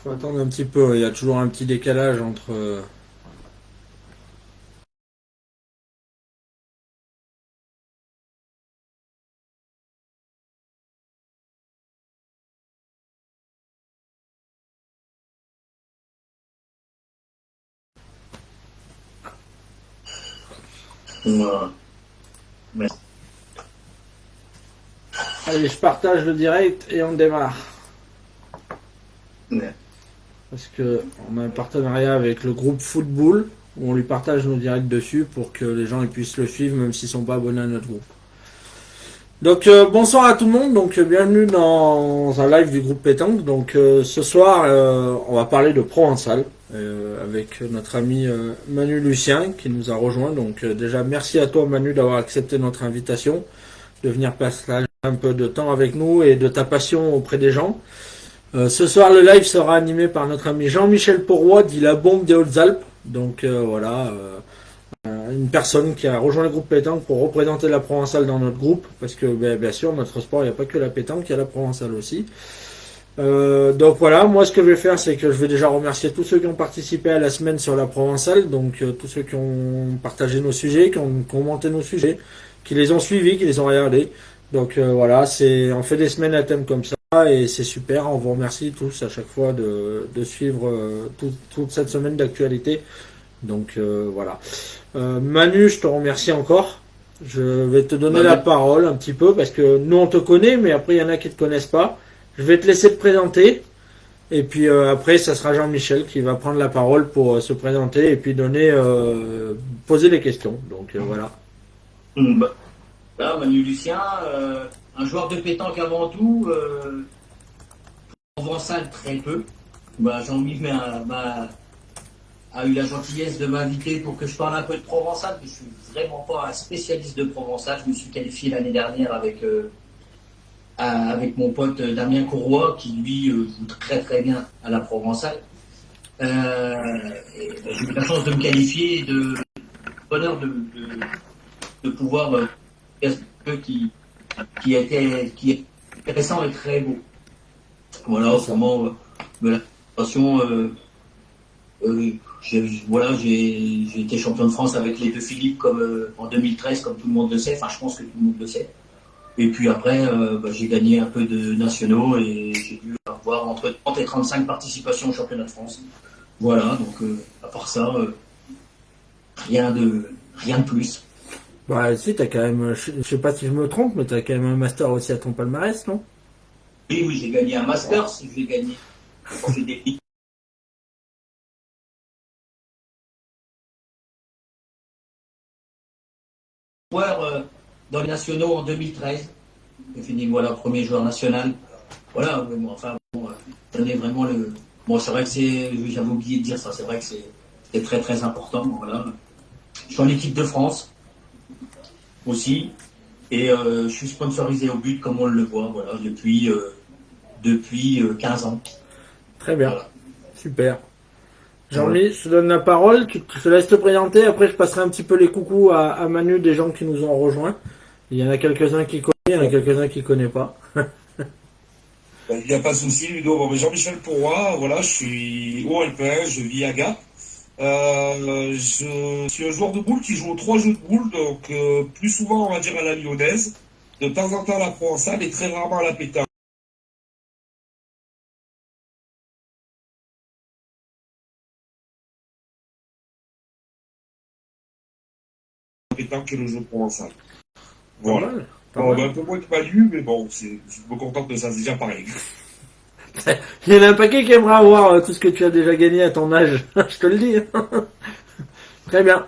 Faut attendre un petit peu, il y a toujours un petit décalage entre... Voilà. Merci. Allez, je partage le direct et on démarre. Ouais. Parce que on a un partenariat avec le groupe Football où on lui partage nos directs dessus pour que les gens ils puissent le suivre même s'ils sont pas abonnés à notre groupe. Donc bonsoir à tout le monde, donc bienvenue dans un live du groupe Pétanque. Donc ce soir on va parler de Provençal avec notre ami Manu Lucien qui nous a rejoint. Donc déjà merci à toi Manu d'avoir accepté notre invitation, de venir passer un peu de temps avec nous et de ta passion auprès des gens. Ce soir le live sera animé par notre ami Jean-Michel Pourroy dit la bombe des Hautes-Alpes. Donc voilà, une personne qui a rejoint le groupe pétanque pour représenter la Provençale dans notre groupe, parce que bien sûr, notre sport, il n'y a pas que la pétanque, il y a la Provençale aussi. Donc voilà, moi ce que je vais faire, c'est que je vais déjà remercier tous ceux qui ont participé à la semaine sur la Provençale, donc tous ceux qui ont partagé nos sujets, qui ont commenté nos sujets, qui les ont suivis, qui les ont regardés. Donc voilà, on fait des semaines à thème comme ça, et c'est super, on vous remercie tous à chaque fois de suivre toute cette semaine d'actualité. Donc voilà. Manu, je te remercie encore. Je vais te donner la parole un petit peu parce que nous on te connaît, mais après il y en a qui ne te connaissent pas. Je vais te laisser te présenter et puis après ça sera Jean-Michel qui va prendre la parole pour se présenter et puis poser des questions. Donc voilà. Bah, là, Manu Lucien, un joueur de pétanque avant tout, Provençal très peu. Bah, Jean-Michel a eu la gentillesse de m'inviter pour que je parle un peu de Provençal, mais je suis vraiment pas un spécialiste de Provençal. Je me suis qualifié l'année dernière avec mon pote Damien Courroy, qui lui joue très très bien à la Provençal. J'ai eu la chance de me qualifier et de bonheur de pouvoir faire ce qui est intéressant et très beau. Voilà, autrement, la passion, j'ai été champion de France avec les deux Philippe comme en 2013, comme tout le monde le sait. Enfin, je pense que tout le monde le sait. Et puis après, j'ai gagné un peu de nationaux et j'ai dû avoir entre 30 et 35 participations au championnat de France. Voilà, donc à part ça, rien de plus. Bah si, t'as quand même, je sais pas si je me trompe, mais t'as quand même un master aussi à ton palmarès, non? Oui, oui, j'ai gagné un master, j'ai gagné. J'ai des joueurs dans les nationaux en 2013. J'ai fini, voilà, premier joueur national. Voilà, mais bon, enfin, bon, donner vraiment le. Bon, c'est vrai que j'avais oublié de dire ça, c'est vrai que c'est très très important. Voilà. Je suis en équipe de France aussi, et je suis sponsorisé au but, comme on le voit, voilà, depuis 15 ans. Très bien, Voilà. super. Voilà. Jean-Mi, je te donne la parole, je te laisse te présenter, après je passerai un petit peu les coucous à Manu des gens qui nous ont rejoints. Il y en a quelques-uns qui connaissent, il y en a quelques-uns qui ne connaissent pas. Il n'y a pas de souci, Ludo. Bon, Jean-Michel Pourroy, voilà, je suis OLPN, je vis à Gap. Je suis un joueur de boule qui joue aux 3 jeux de boule, donc plus souvent, on va dire, à la lyonnaise, de temps en temps à la provençale et très rarement à la pétanque. La pétanque et le jeu provençal. Pas Voilà. mal, pas Bon, mal. un peu moins que Manu, mais bon, je me contente de ça, c'est déjà pareil. Il y en a un paquet qui aimerait avoir tout ce que tu as déjà gagné à ton âge, je te le dis. Très bien.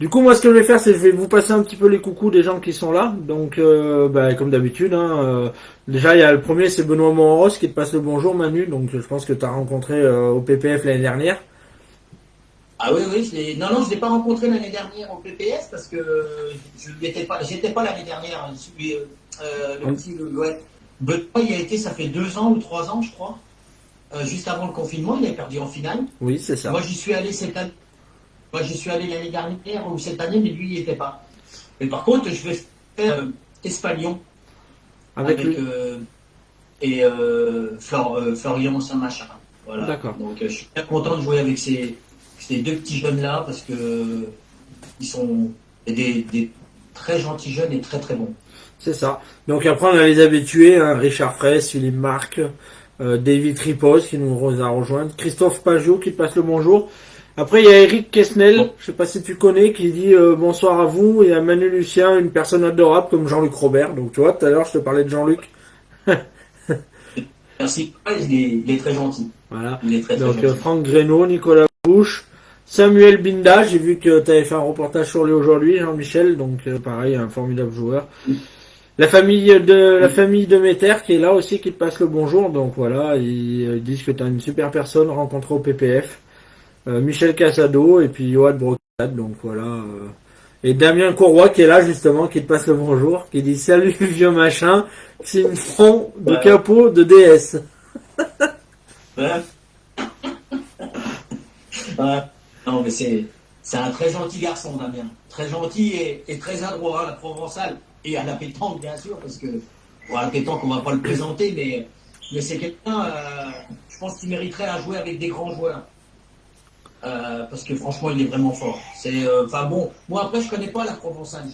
Du coup, moi, ce que je vais faire, c'est que je vais vous passer un petit peu les coucous des gens qui sont là. Donc, comme d'habitude, déjà, il y a le premier, c'est Benoît Monros qui te passe le bonjour, Manu. Donc, je pense que tu as rencontré au PPF l'année dernière. Ah oui, oui, non, non, je ne l'ai pas rencontré l'année dernière au PPS parce que je j'étais pas l'année dernière. Le Hum, petit, ouais. Benoît, il a été, ça fait 2 ans ou 3 ans, je crois. Juste avant le confinement, il a perdu en finale. Oui, c'est ça. Moi, j'y suis allé cette année. Moi, j'y suis allé l'année dernière ou cette année, mais lui, il n'y était pas. Mais par contre, je vais faire Espalion Avec avec lui. et Florian Saint-Machin. Voilà. D'accord. Donc je suis bien content de jouer avec ces deux petits jeunes-là parce que ils sont des très gentils jeunes et très très bons. C'est ça. Donc après, on a les habitués, hein, Richard Fraisse, Philippe Marc, David Tripos qui nous a rejoint, Christophe Pajot qui te passe le bonjour. Après, il y a Eric Kessnel, Bon. je sais pas si tu connais, qui dit bonsoir à vous, et à Manu Lucien, une personne adorable comme Jean-Luc Robert. Donc tu vois, tout à l'heure, je te parlais de Jean-Luc. Merci. Ouais, il est très gentil. Voilà. Il est très Donc gentil. Franck Greno, Nicolas Bouche, Samuel Binda, j'ai vu que tu avais fait un reportage sur lui aujourd'hui, Jean-Michel, donc pareil, un formidable joueur. La famille de Meter qui est là aussi, qui te passe le bonjour. Donc voilà, ils disent que tu as une super personne rencontrée au PPF. Michel Casado et puis Johan Brocade. Donc voilà. Et Damien Courroy qui est là justement, qui te passe le bonjour, qui dit salut vieux machin, c'est une front de capot de DS. Ouais. Ouais. Non, mais c'est un très gentil garçon, Damien. Très gentil et très adroit à la provençale et à la pétanque, bien sûr, parce que bon, à la pétanque, on va pas le présenter, mais c'est quelqu'un, je pense qu'il mériterait à jouer avec des grands joueurs. Parce que franchement, il est vraiment fort. Enfin bon, moi après, je connais pas la provençale.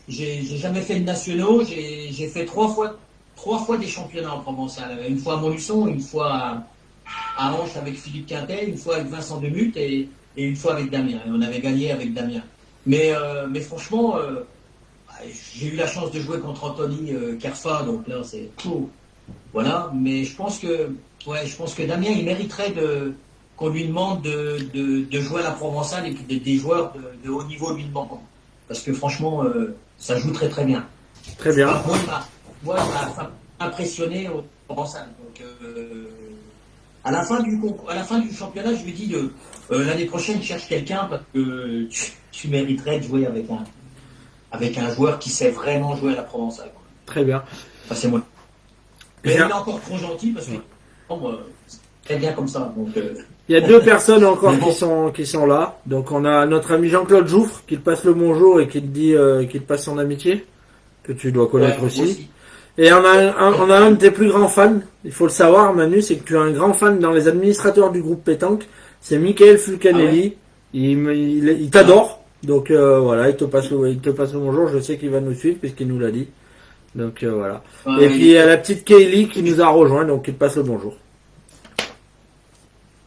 J'ai jamais fait de nationaux. J'ai fait trois fois des championnats en provençale. Une fois à Montluçon, une fois à Anche avec Philippe Quintet, une fois avec Vincent Demuth et une fois avec Damien. Et on avait gagné avec Damien. Mais franchement, j'ai eu la chance de jouer contre Anthony Kerfa, donc là c'est tout. Voilà. Mais je pense que Damien, il mériterait qu'on lui demande de jouer à la Provençale et que des joueurs de haut niveau lui demandent. Parce que franchement, ça joue très très bien. Très bien. Moi, il m'a impressionné au Provençal. Donc, à la fin du championnat, je lui dis l'année prochaine, cherche quelqu'un parce que tu mériterais de jouer avec un joueur qui sait vraiment jouer à la Provençale. Très bien. Enfin, c'est moi. Mais il est encore trop gentil parce que c'est très bien comme ça. Donc, il y a deux personnes encore qui sont là. Donc on a notre ami Jean-Claude Jouffre qui te passe le bonjour et qui te dit qui te passe son amitié, que tu dois connaître aussi. Et on a un de tes plus grands fans, il faut le savoir Manu, c'est que tu es un grand fan dans les administrateurs du groupe Pétanque, c'est Michael Fulcanelli. Ah ouais. Il t'adore. Donc voilà, il te passe le bonjour, je sais qu'il va nous suivre puisqu'il nous l'a dit. Donc voilà. Et puis il y a la petite Kaylee qui nous a rejoint, donc il te passe le bonjour.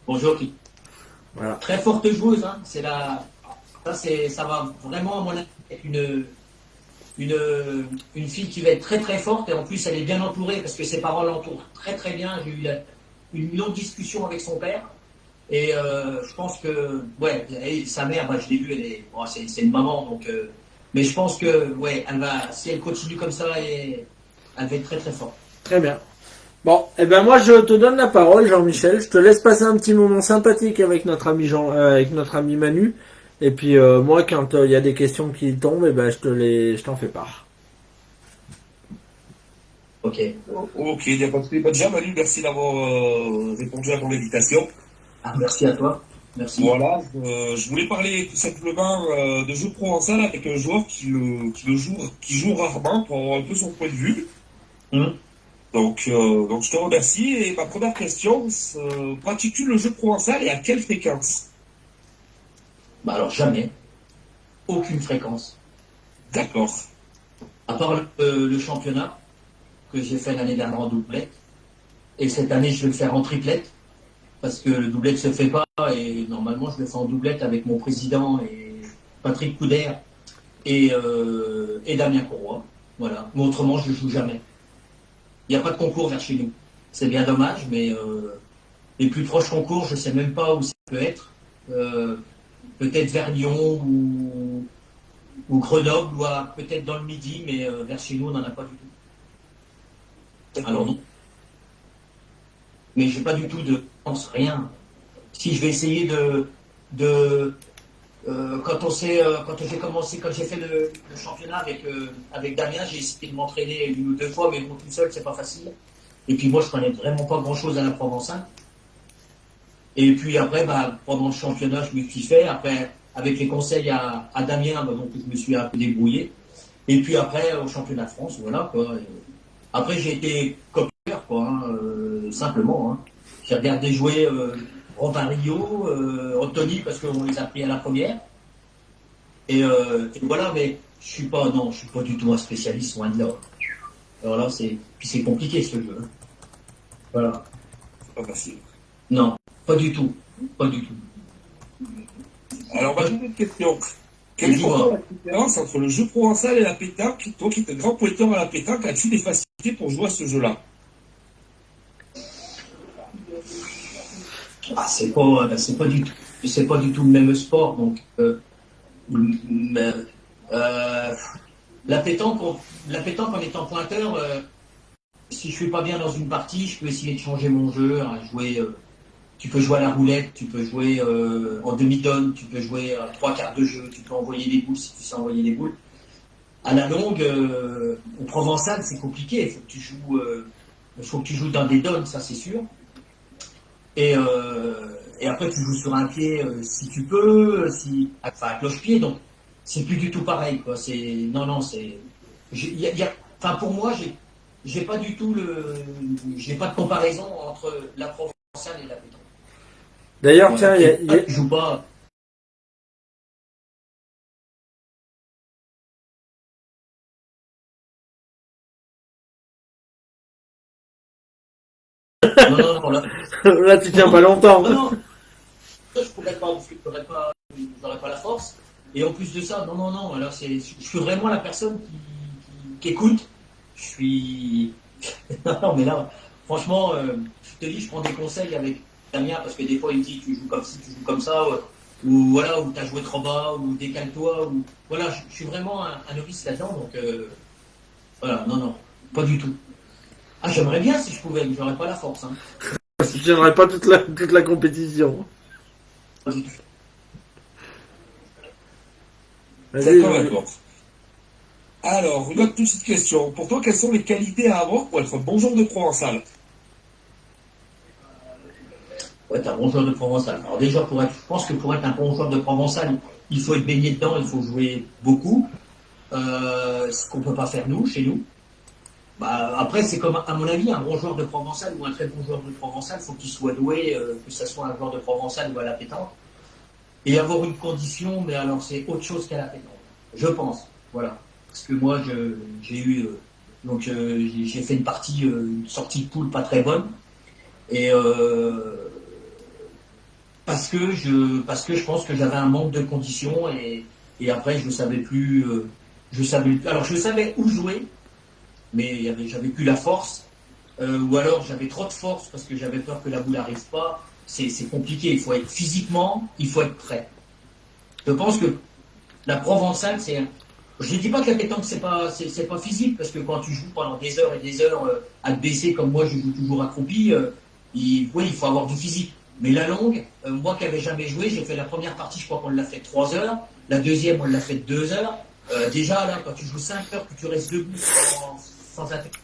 Bonjour. Voilà. Très forte joueuse, hein. Ça va vraiment à mon avis être une fille qui va être très très forte et en plus elle est bien entourée parce que ses parents l'entourent très très bien. J'ai eu une longue discussion avec son père et je pense que sa mère, je l'ai vue, c'est une maman donc mais je pense que si elle continue comme ça elle va être très très forte. Très bien. Bon, moi je te donne la parole, Jean-Michel. Je te laisse passer un petit moment sympathique avec notre ami avec notre ami Manu. Et puis moi, quand il y a des questions qui tombent, je t'en fais part. Ok. Ok, il n'y a pas de souci. Déjà, Manu, merci d'avoir répondu à ton invitation. Ah, merci à toi. Merci. Voilà, je voulais parler tout simplement de jeu provençal avec un joueur qui joue rarement pour avoir un peu son point de vue. Donc je te remercie. Et ma première question, pratiques-tu le jeu provençal et à quelle fréquence? Alors jamais. Aucune fréquence. D'accord. À part le championnat que j'ai fait l'année dernière en doublette. Et cette année, je vais le faire en triplette. Parce que le doublette se fait pas. Et normalement, je le fais en doublette avec mon président et Patrick Couder et Damien Courroy. Voilà. Mais autrement, je ne joue jamais. Il n'y a pas de concours vers chez nous. C'est bien dommage, mais les plus proches concours, je ne sais même pas où ça peut être. Peut-être vers Lyon ou Grenoble, ou peut-être dans le Midi, mais vers chez nous, on n'en a pas du tout. Alors non. Mais j'ai pas du tout de pense rien. Si je vais essayer quand j'ai fait le championnat avec Damien, j'ai essayé de m'entraîner une ou deux fois, mais bon, tout seul, c'est pas facile. Et puis moi, je connais vraiment pas grand-chose à la Provençale. Et puis après, pendant le championnat, je me suis fait. Après, avec les conseils à Damien, donc je me suis un peu débrouillé. Et puis après, au championnat de France, voilà quoi. Après, j'ai été copié regarde, quoi, hein, simplement. Hein. J'ai regardé jouer Romario, Anthony, parce qu'on les a pris à la première. Et voilà, mais je suis pas du tout un spécialiste, loin de là. Alors là, puis c'est compliqué ce jeu. Hein. Voilà. C'est pas facile. Non, pas du tout. Pas du tout. Alors, ma une question. Quelle est pour toi la différence entre le jeu provençal et la pétanque? Toi qui es un grand pointeur à la pétanque, as-tu des facilités pour jouer à ce jeu-là? Ah, c'est pas du tout le même sport. Donc, la pétanque, en étant pointeur, si je suis pas bien dans une partie, je peux essayer de changer mon jeu, hein, jouer. Tu peux jouer à la roulette, tu peux jouer en demi-tonne, tu peux jouer à 3/4 de jeu, tu peux envoyer des boules si tu sais envoyer des boules. À la longue, au provençal, c'est compliqué. Il faut que tu joues dans des donnes, ça c'est sûr. Et après, tu joues sur un pied si tu peux, enfin à cloche-pied. Donc, c'est plus du tout pareil, quoi. Non, c'est. Enfin, pour moi, j'ai pas du tout j'ai pas de comparaison entre la provençale et la pétanque. D'ailleurs, Voilà, tiens, tu joues pas. Non, là. là, tu tiens pas longtemps. Non, je pourrais pas, parce que j'aurais pas la force. Et en plus de ça, non, alors je suis vraiment la personne qui écoute. Je suis. Non, mais là, franchement, je te dis, je prends des conseils avec Damien, parce que des fois, il me dit, tu joues comme ci, tu joues comme ça, ou voilà, ou t'as joué trop bas, ou décale-toi, ou. Voilà, je suis vraiment un novice là-dedans, donc voilà, non, pas du tout. Ah, j'aimerais bien si je pouvais, mais j'aurais pas la force. Hein. Je tiendrai pas toute la compétition. Pas du tout. D'accord. Alors, une autre petite question. Pour toi, quelles sont les qualités à avoir pour être un bon joueur de provençal? Ouais, t'es un bon joueur de provençal. Alors déjà, je pense que pour être un bon joueur de provençal, il faut être baigné dedans, il faut jouer beaucoup. Ce qu'on peut pas faire nous, chez nous. Bah, après, c'est comme, à mon avis, un bon joueur de provençal ou un très bon joueur de provençal, il faut qu'il soit doué, que ce soit un joueur de provençal ou à la pétanque. Et avoir une condition, mais alors c'est autre chose qu'à la pétanque. Je pense. Voilà. Parce que moi, j'ai eu. J'ai fait une partie, une sortie de poule pas très bonne. Et parce que je pense que j'avais un manque de conditions et après je ne savais plus. Alors je savais où jouer, mais j'avais plus la force. Ou alors j'avais trop de force parce que j'avais peur que la boule n'arrive pas. C'est compliqué. Il faut être physiquement, il faut être prêt. Je pense que la provençale, je ne dis pas que la pétanque, c'est pas physique, parce que quand tu joues pendant des heures et des heures à te baisser, comme moi, je joue toujours accroupi, il faut avoir du physique. Mais la longue, moi qui n'avais jamais joué, j'ai fait la première partie, je crois qu'on l'a fait 3 heures, la deuxième, on l'a fait 2 heures. Déjà, là, quand tu joues 5 heures, que tu restes debout sans interruption,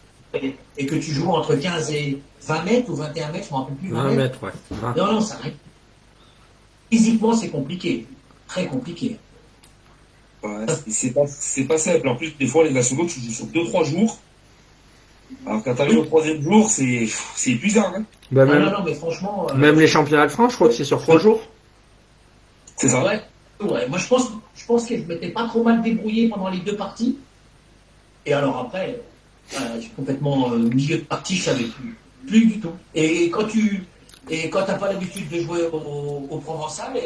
et que tu joues entre 15 et 20 mètres ou 21 mètres, je ne me rappelle plus. 20 mètres, ouais. Non, ça arrive. Physiquement, c'est compliqué. Très compliqué. Ouais, c'est pas simple. En plus, des fois, les nationaux, tu joues sur 2-3 jours. Alors, quand tu arrives au 3e jour, c'est épuisant. Hein. Bah, non, mais franchement. Même les championnats de France, je crois que c'est sur 3 jours. C'est ça. Ouais. Moi, je pense que je m'étais pas trop mal débrouillé pendant les 2 parties. Et alors après, j'ai complètement milieu de partie, je savais plus du tout. Et quand t'as pas l'habitude de jouer au provençal,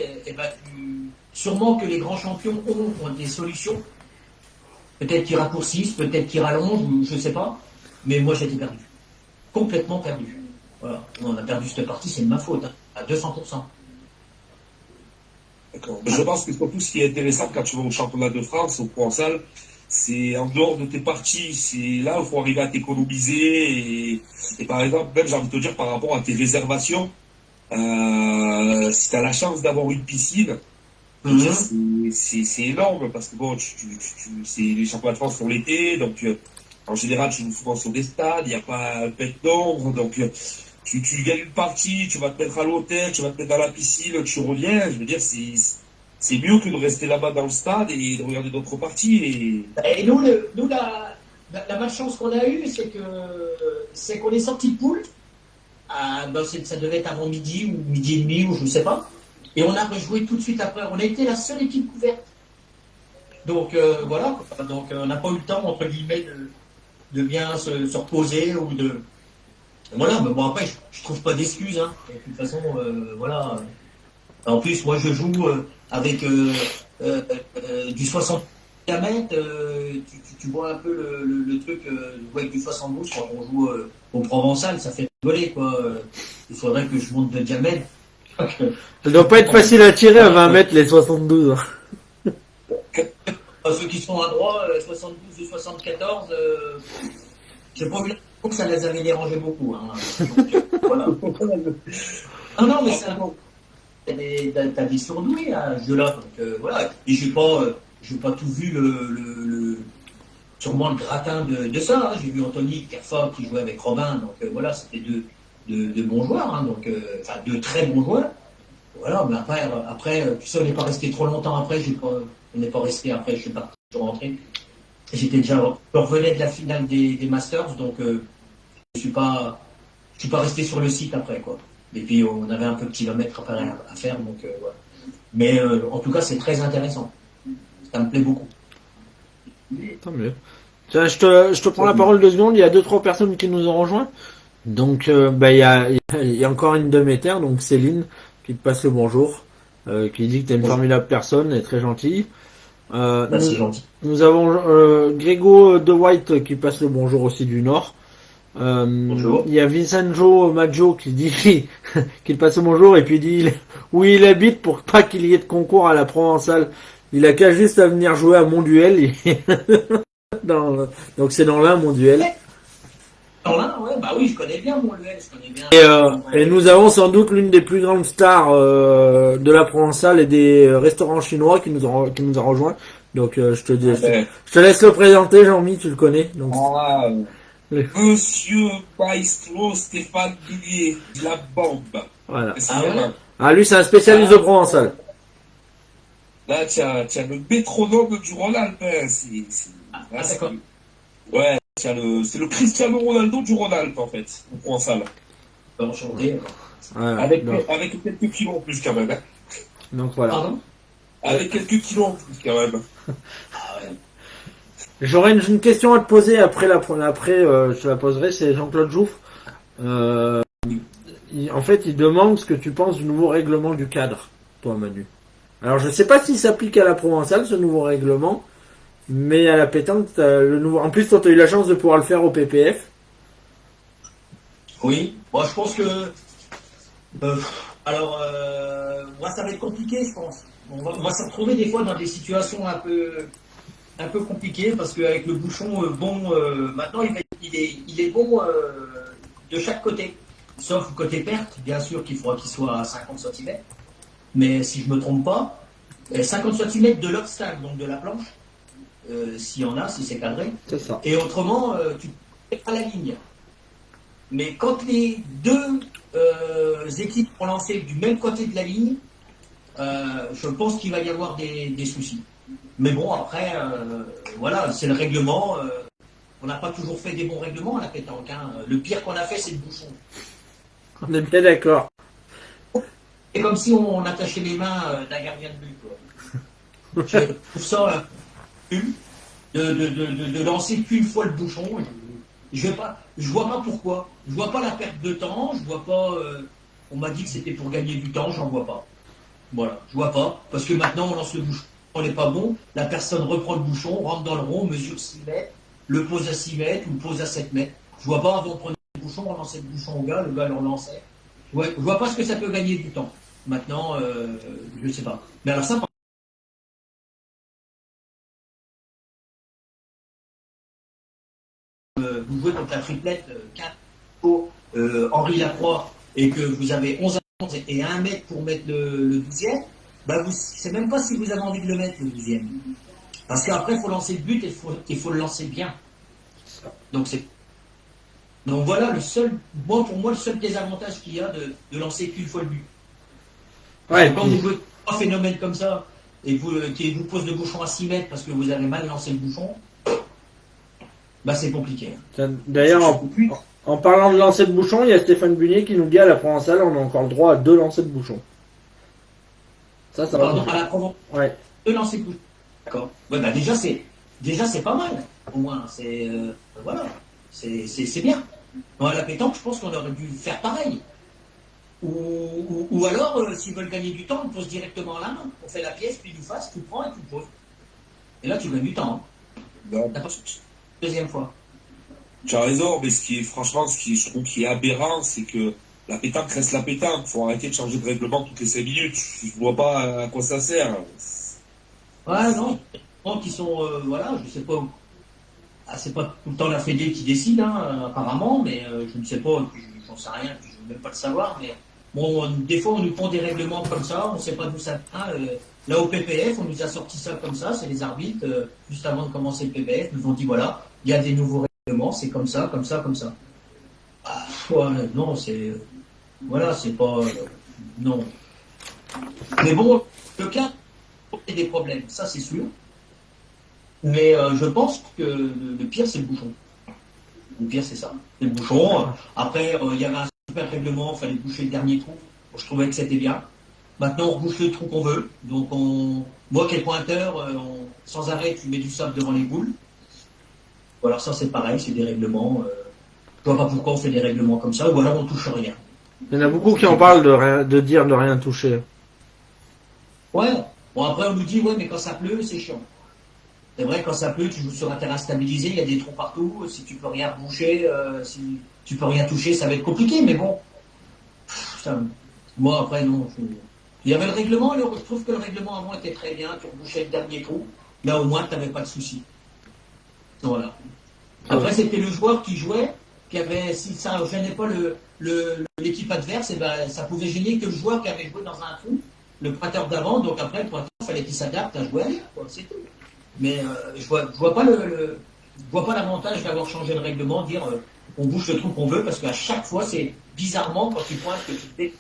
sûrement que les grands champions ont des solutions. Peut-être qu'ils raccourcissent, peut-être qu'ils rallongent, je ne sais pas. Mais moi, j'étais perdu. Complètement perdu. Voilà. On a perdu cette partie, c'est de ma faute, hein, à 200%. D'accord. Mais je pense que surtout ce qui est intéressant quand tu vas au championnat de France, au provençal, c'est en dehors de tes parties. C'est là où il faut arriver à t'économiser. Et par exemple, même j'ai envie de te dire par rapport à tes réservations, si tu as la chance d'avoir une piscine, c'est énorme parce que bon, c'est les championnats de France sont l'été, donc en général, tu joues souvent sur des stades, il n'y a pas un pet d'ombre, donc tu gagnes une partie, tu vas te mettre à l'hôtel, tu vas te mettre dans la piscine, tu reviens. Je veux dire, c'est mieux que de rester là-bas dans le stade et de regarder d'autres parties. Et nous, la malchance qu'on a eue, c'est qu'on est sorti de poule. Ça devait être avant midi ou midi et demi ou je ne sais pas. Et on a rejoué tout de suite après. On a été la seule équipe couverte. Donc voilà. Donc on n'a pas eu le temps entre guillemets de bien se reposer ou de. Voilà. Mais bon après, je trouve pas d'excuses. Hein. Et de toute façon, voilà. En plus, moi, je joue avec du 60 km. Tu vois un peu le truc avec du 72 quand on joue au Provençal, ça fait rigoler, quoi. Il faudrait que je monte de diamètre. Ça doit pas être facile à tirer à 20 mètres les 72. Ceux qui sont à droite, 72 ou 74, j'ai pas vu l'impression que ça les avait dérangés beaucoup. Hein. Donc, voilà. Ah non, mais c'est un bon. T'as des surdoués à ce jeu-là, donc voilà. Et j'ai pas tout vu sûrement le gratin de ça. Hein. J'ai vu Anthony Kerfa qui jouait avec Robin, donc voilà, c'était deux bons joueurs, hein, donc enfin deux très bons joueurs. Voilà, mais après, tu sais, on n'est pas resté trop longtemps après. On n'est pas resté après. Je suis parti, je suis rentré. Je revenais de la finale des Masters, donc je suis pas resté sur le site après, quoi. Et puis on avait un peu de kilomètres à faire, donc voilà. Mais en tout cas, c'est très intéressant. Ça me plaît beaucoup. Tant mieux. Tiens, je te prends la parole 2 secondes. Il y a 2-3 personnes qui nous ont rejoints. Donc, il y a encore une de mes terres, donc Céline, qui te passe le bonjour, qui dit que t'es une formidable personne et très gentille. C'est gentil. Nous avons Grégo de White qui passe le bonjour aussi du Nord. Bonjour. Il y a Vincenzo Maggio qui dit qu'il passe le bonjour et puis dit où il habite pour pas qu'il y ait de concours à la Provençale. Il a qu'à juste à venir jouer à Monduel. Donc c'est dans l'Ain, Monduel. Dans l'Ain, ouais, bah oui, je connais bien Monduel, je connais bien. Et nous avons sans doute l'une des plus grandes stars de la Provençale et des restaurants chinois qui nous a rejoint. Donc je te laisse le présenter, Jean-Mi, tu le connais. Donc, Monsieur Maestro Stéphane Billier, de la bombe. Voilà. Ah, lui, c'est un spécialiste de Provençal. Là, tu as le métronome du Rhône-Alpes. D'accord. Ouais, c'est le Cristiano Ronaldo du Rhône-Alpes, en fait, au Provençal. Enchanté. Avec quelques kilos en plus, quand même. Hein. Donc voilà. Pardon? Avec quelques kilos en plus, quand même. Ah ouais. J'aurais une question à te poser après je te la poserai, c'est Jean-Claude Jouffre. En fait, il demande ce que tu penses du nouveau règlement du cadre, toi Manu. Alors je sais pas s'il s'applique à la Provençale, ce nouveau règlement, mais à la pétanque, le nouveau. En plus, toi, tu as eu la chance de pouvoir le faire au PPF. Oui, moi je pense que. Moi ça va être compliqué, je pense. On va se retrouver des fois dans des situations un peu compliquées parce qu'avec le bouchon, maintenant il est bon de chaque côté. Sauf côté perte, bien sûr qu'il faudra qu'il soit à 50 cm. Mais si je ne me trompe pas, 50 cm de l'obstacle, donc de la planche, s'il y en a, si c'est cadré. C'est ça. Et autrement, tu peux à la ligne. Mais quand les deux équipes vont lancer du même côté de la ligne, je pense qu'il va y avoir des soucis. Mais bon, après, voilà, c'est le règlement. On n'a pas toujours fait des bons règlements à la pétanque. Hein. Le pire qu'on a fait, c'est le bouchon. On est bien d'accord. C'est comme si on attachait les mains d'un gardien de but. Quoi. Je trouve ça de lancer qu'une fois le bouchon. Je vois pas pourquoi. Je vois pas la perte de temps. Je vois pas. On m'a dit que c'était pour gagner du temps. J'en vois pas. Voilà, je vois pas. Parce que maintenant on lance le bouchon. On n'est pas bon. La personne reprend le bouchon, rentre dans le rond, mesure 6 mètres, le pose à 6 mètres ou le pose à 7 mètres. Je vois pas avant de prendre le bouchon, on lançait le bouchon au gars, le gars le relançait. Je vois pas ce que ça peut gagner du temps. Maintenant, je sais pas. Mais alors ça, vous jouez contre la triplette 4 Henri Lacroix et que vous avez 11 et 1 mètre pour mettre le 12e, bah c'est même pas si vous avez envie de le mettre le 12e. Parce qu'après, il faut lancer le but et il faut le lancer bien. Donc voilà, pour moi, le seul désavantage qu'il y a de lancer qu'une fois le but. Ouais, quand vous jouez un phénomène comme ça, et qui vous pose le bouchon à 6 mètres parce que vous avez mal lancé le bouchon, bah c'est compliqué. D'ailleurs, C'est en parlant de lancer de bouchon, il y a Stéphane Bunier qui nous dit à la Provençale, on a encore le droit à 2 lancers de bouchon. Ça va. Pardon, à la Provence, Ouais. de lancer de bouchon. D'accord. Ouais, bah déjà c'est pas mal. Au moins, c'est voilà, c'est bien. Bon, à la pétanque, je pense qu'on aurait dû faire pareil. Ou alors, s'ils veulent gagner du temps, on pose directement à la main. On fait la pièce, puis du face, tu prends et tu poses. Et là, tu gagnes du temps. Non, Hein. Deuxième fois. tu as raison, mais franchement, je trouve qui est aberrant, c'est que la pétanque reste la pétanque. Faut arrêter de changer de règlement toutes les 5 minutes. Je vois pas à quoi ça sert. Ouais, non. Qui sont, voilà, je sais pas. Ah, c'est pas tout le temps la Fédé qui décide, hein, apparemment, mais je ne sais pas, j'en sais rien, puis je ne veux même pas le savoir, mais bon, des fois on nous pond des règlements comme ça, on ne sait pas d'où ça vient. Là au PPF, on nous a sorti ça comme ça, c'est les arbitres, juste avant de commencer le PPF, nous ont dit voilà, il y a des nouveaux règlements, c'est comme ça, comme ça, comme ça. Ah, ouais, non, c'est. Voilà, c'est pas. Non. Mais bon, le cas, il y a des problèmes, ça c'est sûr. Mais je pense que le pire, c'est le bouchon. Le pire, c'est ça. C'est le bouchon. Après, il y avait un super règlement, il fallait boucher le dernier trou. Je trouvais que c'était bien. Maintenant, on rebouche le trou qu'on veut. Donc, moi qui est pointeur, sans arrêt, tu mets du sable devant les boules. Voilà, ça c'est pareil, c'est des règlements. Je vois pas pourquoi on fait des règlements comme ça, ou alors on touche rien. Il y en a beaucoup qui en parlent de dire de rien toucher. Ouais. Bon, après, on nous dit, ouais, mais quand ça pleut, c'est chiant. C'est vrai, quand ça pleut, tu joues sur un terrain stabilisé, il y a des trous partout. Si tu peux rien boucher, si tu peux rien toucher, ça va être compliqué. Mais bon, putain, moi après non. Il y avait le règlement. Je trouve que le règlement avant était très bien. Tu rebouchais le dernier trou. Là au moins, tu n'avais pas de souci. Voilà. Après, c'était le joueur qui jouait, qui avait, si ça ne gênait pas l'équipe adverse, et ben, ça pouvait gêner que le joueur qui avait joué dans un trou, le pointeur d'avant. Donc après, le pointeur, il fallait qu'il s'adapte à jouer ailleurs. C'est tout. Mais je vois pas je vois pas l'avantage d'avoir changé le règlement, dire on bouge le trou qu'on veut, parce qu'à chaque fois, c'est bizarrement quand tu pointes que tu fais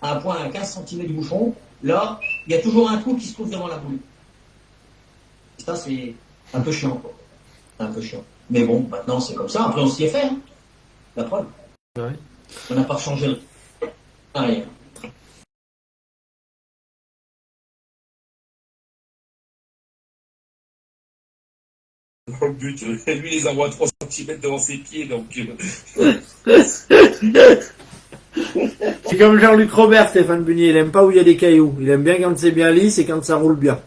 à un point à 15 cm du bouchon, là, il y a toujours un trou qui se trouve devant la boule. Et ça, c'est un peu chiant, quoi. C'est un peu chiant. Mais bon, maintenant, c'est comme ça. Après, on s'y est fait, hein. La preuve. Ouais. On n'a pas changé le rien. Dans le but, lui, les envoie à 3 cm devant ses pieds, donc. C'est comme Jean-Luc Robert, Stéphane Bunier, il aime pas où il y a des cailloux. Il aime bien quand c'est bien lisse et quand ça roule bien.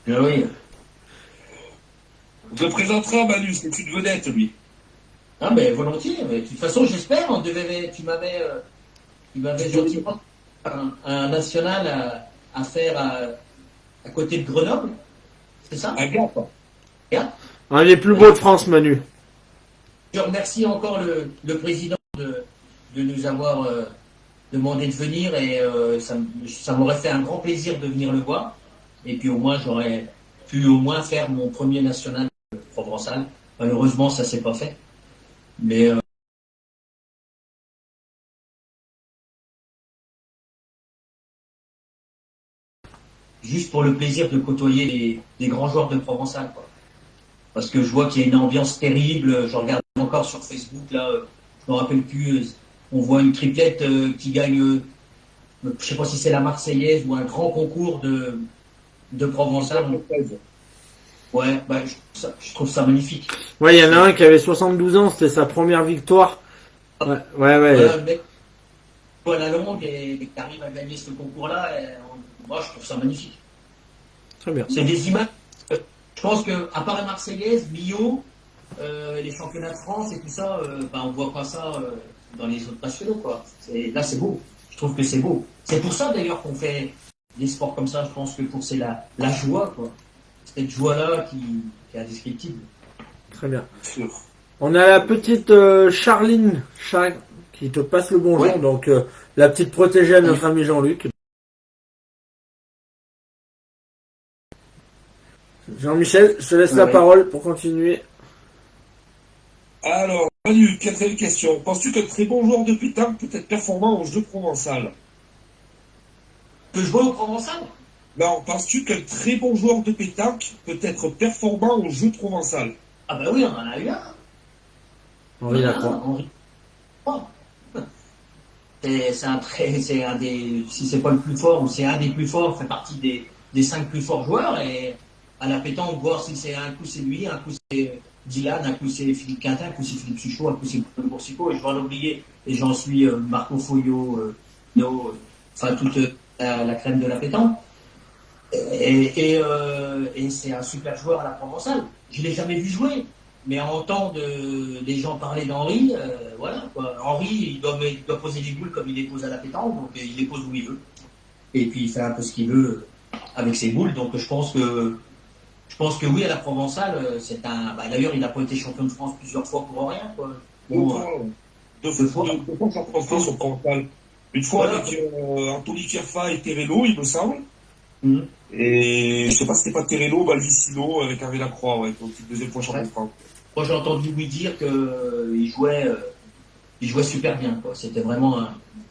Oui. On te présentera, Manu, c'est une vedette, lui. Ah, mais volontiers. Mais de toute façon, j'espère. Tu m'avais gentiment un national à faire à côté de Grenoble. C'est ça? Un gars, quoi. Un des plus beaux de France, Manu. Je remercie encore le président de nous avoir demandé de venir et ça m'aurait fait un grand plaisir de venir le voir. Et puis au moins, j'aurais pu au moins faire mon premier national provençal. Malheureusement, ça s'est pas fait. Mais juste pour le plaisir de côtoyer les grands joueurs de Provençal, quoi. Parce que je vois qu'il y a une ambiance terrible. Je regarde encore sur Facebook, là, je me rappelle plus, on voit une triplette qui gagne, je sais pas si c'est la Marseillaise ou un grand concours de Provençal. Ouais, bah, je trouve ça magnifique. Ouais, il y en a un qui avait 72 ans, c'était sa première victoire. Ouais. Voilà, le mec, à la longue et qui arrive à gagner ce concours-là, moi je trouve ça magnifique. Très bien. C'est des images. Je pense que à part la Marseillaise, Millau, les championnats de France et tout ça, bah, on voit pas ça dans les autres nationaux, quoi. Là, c'est beau. Je trouve que c'est beau. C'est pour ça d'ailleurs qu'on fait des sports comme ça. Je pense que c'est la joie, quoi. Cette joie-là qui est indescriptible. Très bien. Sûr. On a la petite Charline qui te passe le bonjour, Ouais. donc la petite protégée à notre ami Jean-Luc. Jean-Michel, je te laisse la Ouais. parole pour continuer. Alors, Manu, quatrième question. Penses-tu qu'un très bon joueur de pétanque peut être performant au jeu provençal? Que je vois au Provençal? Non, penses-tu qu'un très bon joueur de pétanque peut être performant au jeu provençal? Ah bah oui, on en a eu un. Henri Lacroix. Henri Lacroix. C'est un des, si c'est pas le plus fort, ou c'est un des plus forts, fait partie des 5 plus forts joueurs, et à la pétanque, voir si c'est un coup c'est lui, un coup c'est Dylan, un coup c'est Philippe Quintin, un coup c'est Philippe Suchot, un coup c'est Paul Boursicot, et je vais en oublier, et j'en suis Marco Foglio, enfin toute la crème de la pétanque. Et c'est un super joueur à la Provençale. Je l'ai jamais vu jouer, mais en entendre des gens parler d'Henri, voilà quoi. Henri, il doit poser des boules comme il les pose à la pétanque, donc il les pose où il veut. Et puis il fait un peu ce qu'il veut avec ses boules. Donc je pense que oui, à la Provençale, c'est un. Bah, d'ailleurs, il a pas été champion de France plusieurs fois pour rien, quoi. Bon, Deux fois champion de France au Provençal. Une fois voilà. avec Anthony Kerfa et Terreno, il me semble. Mhm. Et je sais pas si c'était pas Terreno, Balvicino avec Henri Lacroix, ouais, donc deuxième fois champion de France. Moi, j'ai entendu lui dire qu'il il jouait super bien, quoi. C'était vraiment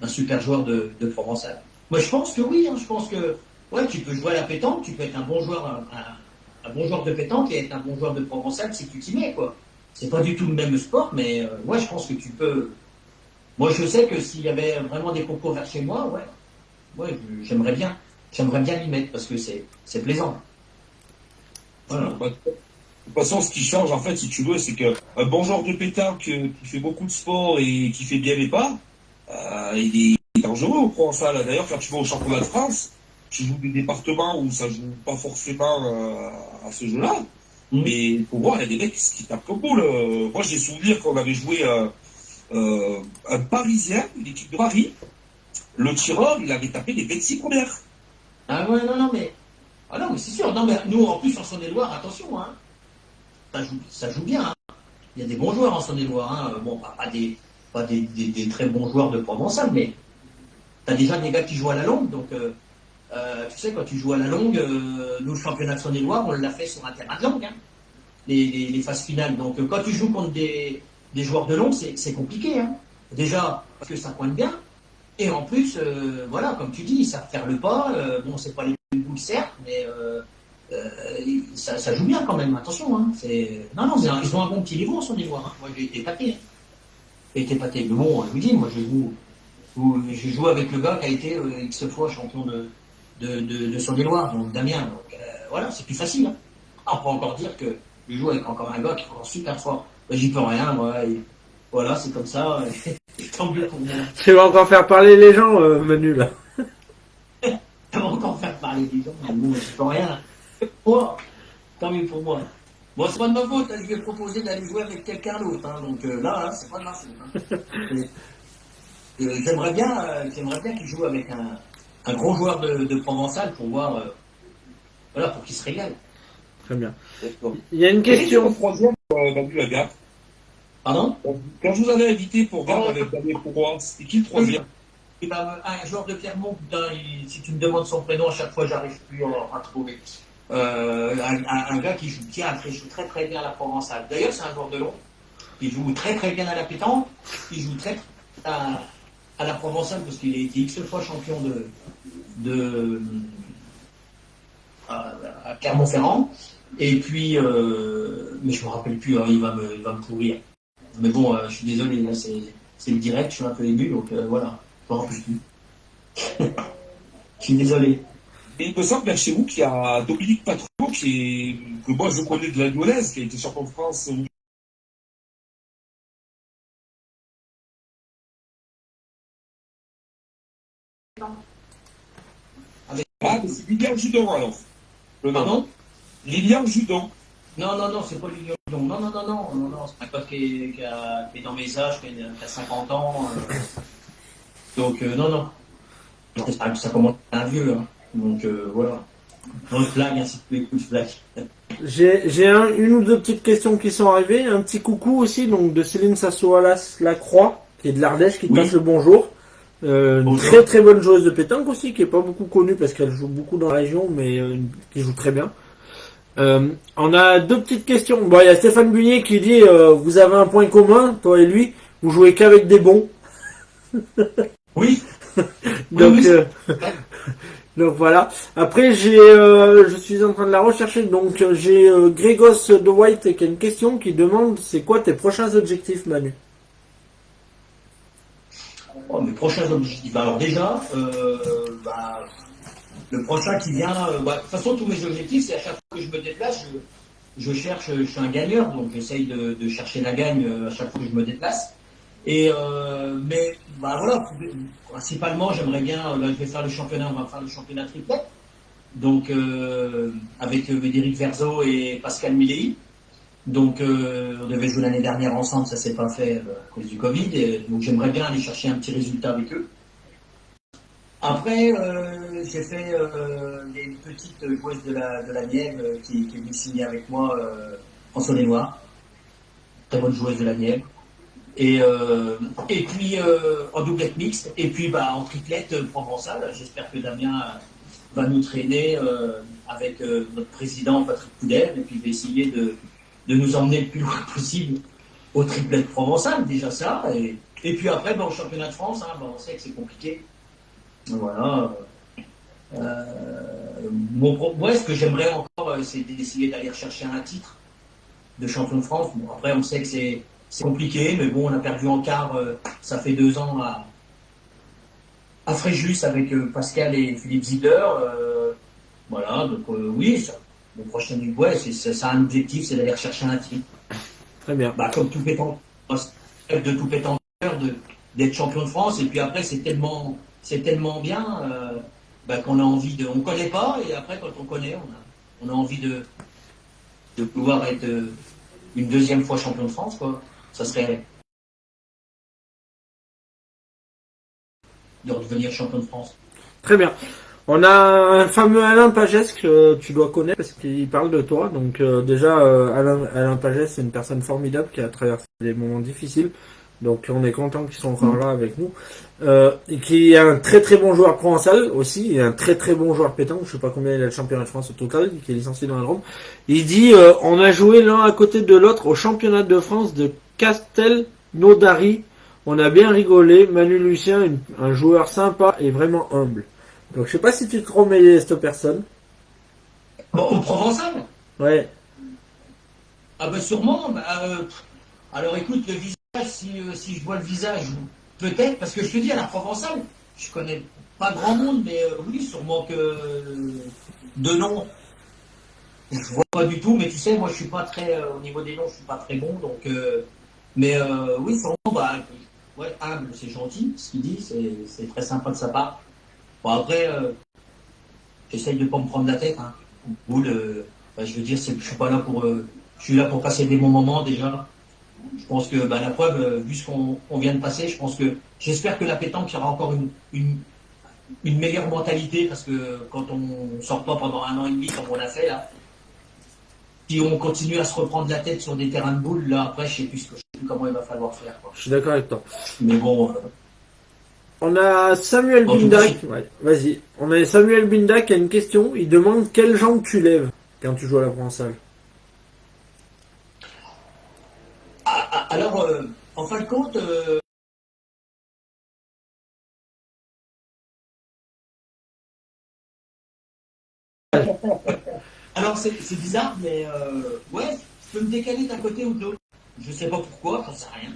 un super joueur de Provençal. Moi, je pense que oui, hein, je pense que ouais, tu peux jouer à la pétanque, tu peux être un bon joueur, un bon joueur de pétanque et être un bon joueur de Provençal si tu t'y mets, quoi. C'est pas du tout le même sport, mais ouais, je pense que tu peux. Moi, je sais que s'il y avait vraiment des concours vers chez moi, ouais, j'aimerais bien m'y mettre parce que c'est plaisant. Voilà. Bah, de toute façon, ce qui change, en fait, si tu veux, c'est qu'un bon joueur de pétanque qui fait beaucoup de sport et qui fait bien les pas, il est dangereux au Provençal. D'ailleurs, quand tu vas au championnat de France, tu joues des départements où ça joue pas forcément à ce jeu-là. Mais il faut voir, il y a des mecs qui tapent comme boule. Moi, j'ai souvenir qu'on avait joué un Parisien, une équipe de Paris. Le tireur, il avait tapé les 26 premières. Ah ouais, non, mais. Ah non, mais c'est sûr. Non, mais nous, en plus, en Saône-et-Loire, attention, hein. Ça joue bien, hein. Il y a des bons joueurs en Saône-et-Loire, hein. Bon, pas des très bons joueurs de Provençal, mais t'as déjà des gars qui jouent à la longue, donc tu sais, quand tu joues à la longue, nous, le championnat de Saône-et-Loire, on l'a fait sur un terrain de longue, hein, les phases finales. Donc, quand tu joues contre des joueurs de longue, c'est compliqué, hein. Déjà, parce que ça pointe bien, et en plus, voilà, comme tu dis, ils savent faire le pas. Bon, c'est pas les mêmes boules, certes, mais ça joue bien quand même, attention, hein. Non, ils ont un bon petit niveau en Saône-et-Loire, hein. Moi, j'ai été épaté, hein. J'ai été épaté. Mais bon, je vous dis, moi, j'ai joué avec le gars qui a été X fois champion de Saône-et-Loire, donc Damien. Donc voilà, c'est plus facile, hein. On peut encore dire que je joue avec encore un gars qui est encore super fort. Ben, j'y peux rien, moi. Et voilà, c'est comme ça. Tant mieux pour moi. Tu vas encore faire parler les gens, Manu, là. Ça va encore faire parler les gens, mais bon, j'y peux rien. Oh, tant mieux pour moi. Bon, c'est pas de ma faute, hein, je lui ai proposé d'aller jouer avec quelqu'un d'autre, hein, donc là, c'est pas de ma faute, hein. J'aimerais bien qu'il joue avec un gros joueur de Provençal pour voir, voilà, pour qu'il se régale. Très bien. D'accord. Il y a une question. Troisième, Manu Lagarde. Pardon? Quand je vous avais invité pour Garde avec Damien Courroy, c'était qui le troisième? Et ben, un joueur de Clermont, putain, si tu me demandes son prénom, à chaque fois, j'arrive plus à trouver. Un gars qui joue très très bien à la Provençale. D'ailleurs, c'est un joueur de long. Il joue très très bien à la pétanque. Il joue très à la Provençale parce qu'il a été X fois champion à Clermont-Ferrand. Et puis, mais je me rappelle plus, hein, il va me pourrir. Mais bon, je suis désolé, là, c'est le direct, je suis un peu ému, donc voilà, je me rappelle plus. Je suis désolé. Et il me semble chez vous qu'il y a Dominique Patron, que moi je connais de la Lyonnaise, qui a été champion de France. Ah, mais c'est Lilian Judon alors. Le nom. Pardon? Lilian Judon. Non, c'est pas Lilian Judon. Non, c'est un pote qui est dans mes âges, qui a 50 ans. Donc, non. Ça commence à être un vieux, hein. Donc, voilà. Dans le flag, ainsi que les coups de flag. J'ai une ou deux petites questions qui sont arrivées. Un petit coucou aussi, donc de Céline Sassoalas Lacroix, qui est de l'Ardèche, qui te passe le bonjour. Une très très bonne joueuse de pétanque aussi, qui est pas beaucoup connue parce qu'elle joue beaucoup dans la région, mais qui joue très bien. On a deux petites questions. Bon, il y a Stéphane Bunier qui dit vous avez un point commun, toi et lui, vous jouez qu'avec des bons. Oui. Donc, Oui. Donc voilà. Après, je suis en train de la rechercher. Donc j'ai Grégos de White qui a une question qui demande c'est quoi tes prochains objectifs, Manu? Oh, mes prochains objectifs. Alors déjà, le prochain qui vient, de toute façon tous mes objectifs, c'est à chaque fois que je me déplace, je cherche, je suis un gagneur, donc j'essaye de chercher la gagne à chaque fois que je me déplace. Et mais voilà, principalement j'aimerais bien, là je vais faire le championnat, on va faire le championnat triplet, donc avec Médéric Verzo et Pascal Milei. Donc on devait jouer l'année dernière ensemble, ça s'est pas fait à cause du Covid, et donc j'aimerais bien aller chercher un petit résultat avec eux. Après, j'ai fait une petite joueuse de la Nièvre qui est venue signer avec moi en Saône-et-Loire. Très bonne joueuse de la Nièvre. Et puis en doublette mixte, et puis en triplette provençale. J'espère que Damien va nous traîner avec notre président Patrick Coudert, et puis il va essayer de nous emmener le plus loin possible au triplette provençal, déjà ça. Et puis après, au championnat de France, on sait que c'est compliqué. Voilà. Moi, ce que j'aimerais encore, c'est d'essayer d'aller rechercher un titre de champion de France. Bon, après, on sait que c'est compliqué, mais bon, on a perdu en quart, ça fait 2 ans à Fréjus avec Pascal et Philippe Zidler. Voilà, donc oui, le prochain c'est ça un objectif, c'est d'aller rechercher un titre. Très bien. Comme tout pétanqueur, de tout pétanqueur, d'être champion de France, et puis après, c'est tellement bien qu'on a envie de. On connaît pas, et après, quand on connaît, on a envie de pouvoir être une deuxième fois champion de France, quoi. Ça serait de redevenir champion de France. Très bien. On a un fameux Alain Pagès que tu dois connaître parce qu'il parle de toi. Donc déjà, Alain Pagès, c'est une personne formidable qui a traversé des moments difficiles. Donc on est content qu'ils sont encore là avec nous. Et qui est un très très bon joueur provençal aussi, et un très très bon joueur pétanque. Je sais pas combien il a de championnat de France au total, qui est licencié dans la Drôme. Il dit on a joué l'un à côté de l'autre au championnat de France de Castelnaudary. On a bien rigolé. Manu Lucien, un joueur sympa et vraiment humble. Donc je sais pas si tu te remets cette personne. Au Provençal? Ouais. Sûrement. Alors écoute, le visage, si je vois le visage, peut-être, parce que je te dis, à la Provençale, je connais pas grand monde, mais oui, sûrement que de nom, je vois pas du tout, mais tu sais, moi je suis pas très, au niveau des noms, je suis pas très bon, donc, mais oui, sûrement, ouais, humble, c'est gentil, ce qu'il dit, c'est très sympa de sa part. Bon, après, j'essaye de pas me prendre la tête, hein. Boule, je veux dire, je suis pas là pour, je suis là pour passer des bons moments déjà. Je pense que la preuve, vu ce qu'on vient de passer, j'espère que la pétanque aura encore une meilleure mentalité, parce que quand on sort pas pendant 1 an et demi comme on l'a fait là, si on continue à se reprendre la tête sur des terrains de boules, là après je sais plus comment il va falloir faire, quoi. Je suis d'accord avec toi. Mais bon. On a Samuel Bindak. Ouais, vas-y. On a Samuel Bindak qui a une question. Il demande quelle jambe tu lèves quand tu joues à la Provençale. Alors, en fin de compte, alors c'est bizarre, mais ouais, je peux me décaler d'un côté ou de l'autre. Je sais pas pourquoi, j'en sais rien.